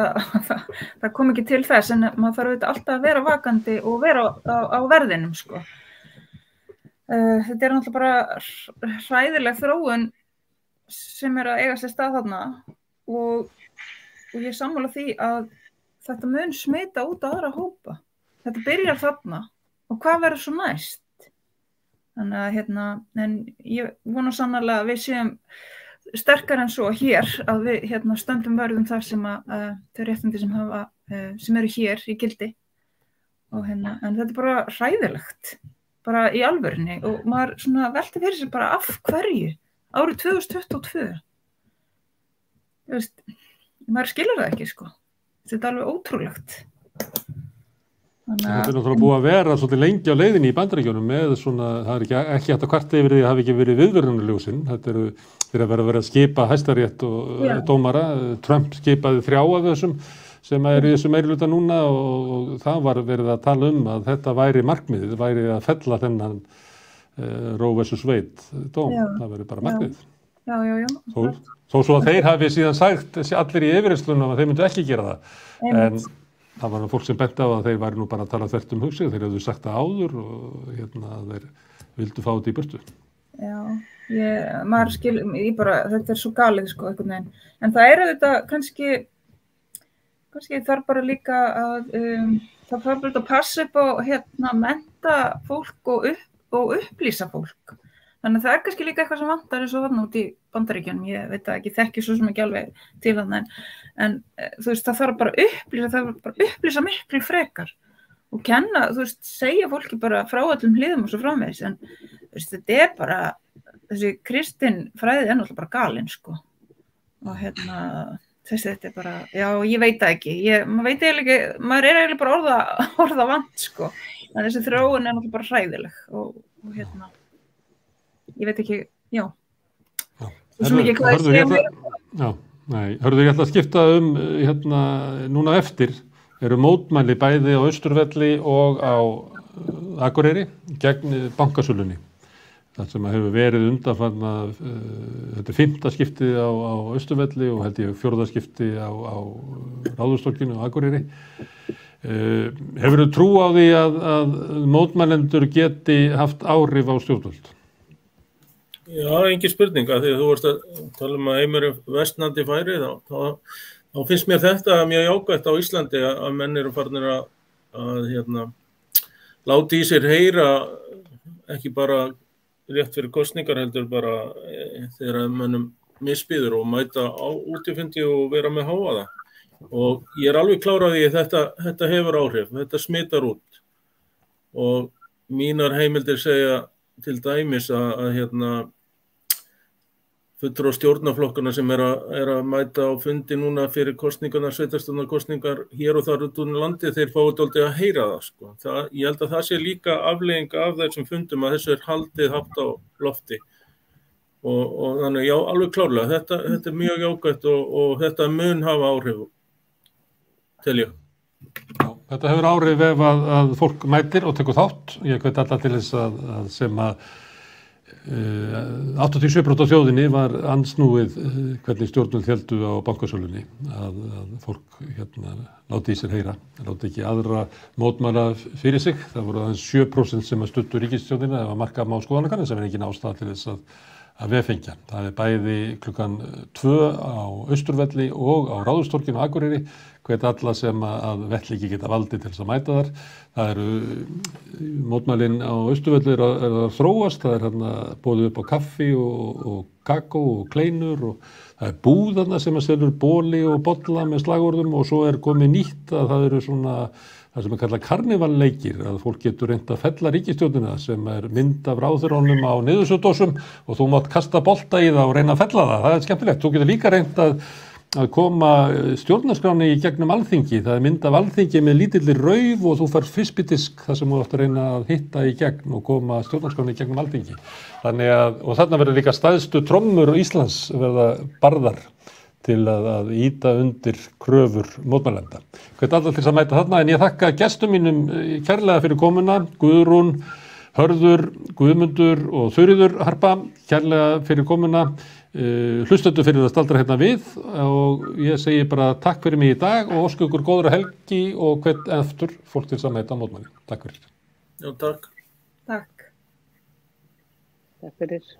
það kom ekki til þess en maður þarf þetta alltaf að vera vakandi og vera á verðinum sko. Þetta náttúrulega bara hræðileg þróun sem að eiga sér stað þarna og ég sammála því að þetta mun smita út á aðra hópa. Þetta byrjar þarna og hvað verður svo næst? Þannig að en ég vona sannarlega að við séum sterkar en svo hér að við stöndum vörðum þar sem þau réttindi sem eru hér í gildi og en þetta bara hræðilegt bara í alvörunni og maður svona velti fyrir sér bara af hverju árið 2022 maður skilur það ekki sko þetta alveg ótrúlegt. Þetta náttúrulega búið að vera svolítið lengi á leiðinni í Bandaríkjunum með svona, það ekki hægt að kvarta yfir því að hafi ekki verið viðvörunarljósin. Þetta þeir að vera að skipa Hæstarétt og dómara. Trump skipaði 3 af þessum sem eru í þessu meirihluta núna og það var verið að tala að þetta væri markmiðið, væri að fella þennan Roe vs. Wade dóm. Það væri bara markmiðið. Já. Þó svo að þeir hafi síðan sagt allir í yfirheyrslunum að þeir myndu ekki gera það. En það var fólk sem benti á að þeir væri nú bara að tala þvert hugsið, þeir hefðu sagt það áður og þeir vildu fá þetta í burtu. Já, maður skil, þetta svo galið sko einhvern veginn. En það þetta kannski þarf bara líka að það þarf bara að passa upp á mennta fólk og upplýsa fólk. Þannig að það kannski líka eitthvað sem vantar eins og þarna út í Bandaríkjunum, ég veit að ekki þekki svo sem ekki alveg til þarna en þú veist það þarf bara að upplýsa miklu frekar og kenna, þú veist, segja fólki bara frá öllum hliðum og svo framvegis, en þú veist, þetta bara, þessi kristin fræði náttúrulega bara galin, sko, og þetta bara, já, ég veit það ekki, maður veit eiginlega ekki, maður eiginlega bara orða vant, sko, en þessi þróun náttúrulega bara hræðileg og ég veit ekki, já. Svo mikið hvað ég segja mér. Já, hörðu, ég ætla að skipta núna eftir, eru mótmæli bæði á Austurvelli og á Akureyri gegn bankasölunni. Það sem hefur verið undanfarna, þetta 5. skiptið á Austurvelli og held ég 4. skiptið á Ráðhústorginu á Akureyri. Hefurðu trú á því að mótmælendur geti haft áhrif á stjórnvöld? Já, engin spurning, að því að þú vorst að tala að heimur vestnandi færi, þá finnst mér þetta mjög jákvætt á Íslandi að menn eru farnir að láta í sér heyra, ekki bara rétt fyrir kosningar, heldur bara þegar mönnum misbýður og mæta á útifundi og vera með hávaða. Og ég alveg klár á því að þetta hefur áhrif, þetta smittar út. Og mínar heimildir segja til dæmis að fulltrúar stjórnarflokkana sem er að mæta á fundi núna fyrir kosningarnar, sveitarstjórnarkosningar hér og þar út úr landi, þeir fáið dálítið að heyra það, sko. Ég held að það sé líka afleiðing af þessum fundum að þessu haldið haft á lofti. Og þannig, já, alveg klárlega, þetta mjög jákvætt og þetta mun hafa áhrif, tel ég. Já, þetta hefur áhrif ef að fólk mætir og tekur þátt. Ég hvet alla til þess að sem að 87% af þjóðinni var ansnúið hvernig stjórnvöld héldu á bankasölunni að fólk láti í sér heyra, láti ekki aðra mótmæla fyrir sig. Það voru aðeins 7% sem að studdu ríkisstjórnina ef að marka má skoðanakanna sem engin ástæða til þess að vefengja. Það bæði klukkan 2 á Austurvelli og á Ráðhústorginu á Akureyri hvet alla sem að vettlíki geta valdi til þess að mæta þar. Það eru mótmælin á Austurvelli er að þróast, það boðið upp á kaffi og kakó og kleinur og það búð sem að selur bóli og bolla með slagorðum og svo komið nýtt að það eru svona það sem kallað karnevalleikir, að fólk getur reynt að fella ríkisstjórnina sem mynd af ráðherrunum á niðurstöðdósum og þú mátt kasta bolta í það og reyna að fella það. Það skemmtilegt. Þú getur líka reynt að koma stjórnarskráni í gegnum Alþingi. Það mynd af Alþingi með lítilli rauf og þú fær fyrstbydisk þar sem þú átt að reyna að hitta í gegn og koma stjórnarskráni í gegnum Alþingi. Og þarna verður líka stæðstu trommur Íslands verða barðar til að ýta undir kröfur mótmælenda. Hvet alltaf til að mæta þarna, en ég þakka gestum mínum kærlega fyrir komuna, Guðrún, Hörður, Guðmundur og Þuríður Harpa, kærlega fyrir komuna, hlustendur fyrir að staldra hérna við og ég segi bara takk fyrir mig í dag og óska ykkur góðra helgi og hvet eftir fólk til að mæta mótmæli. Takk fyrir. Já, takk. Takk. Takk fyrir.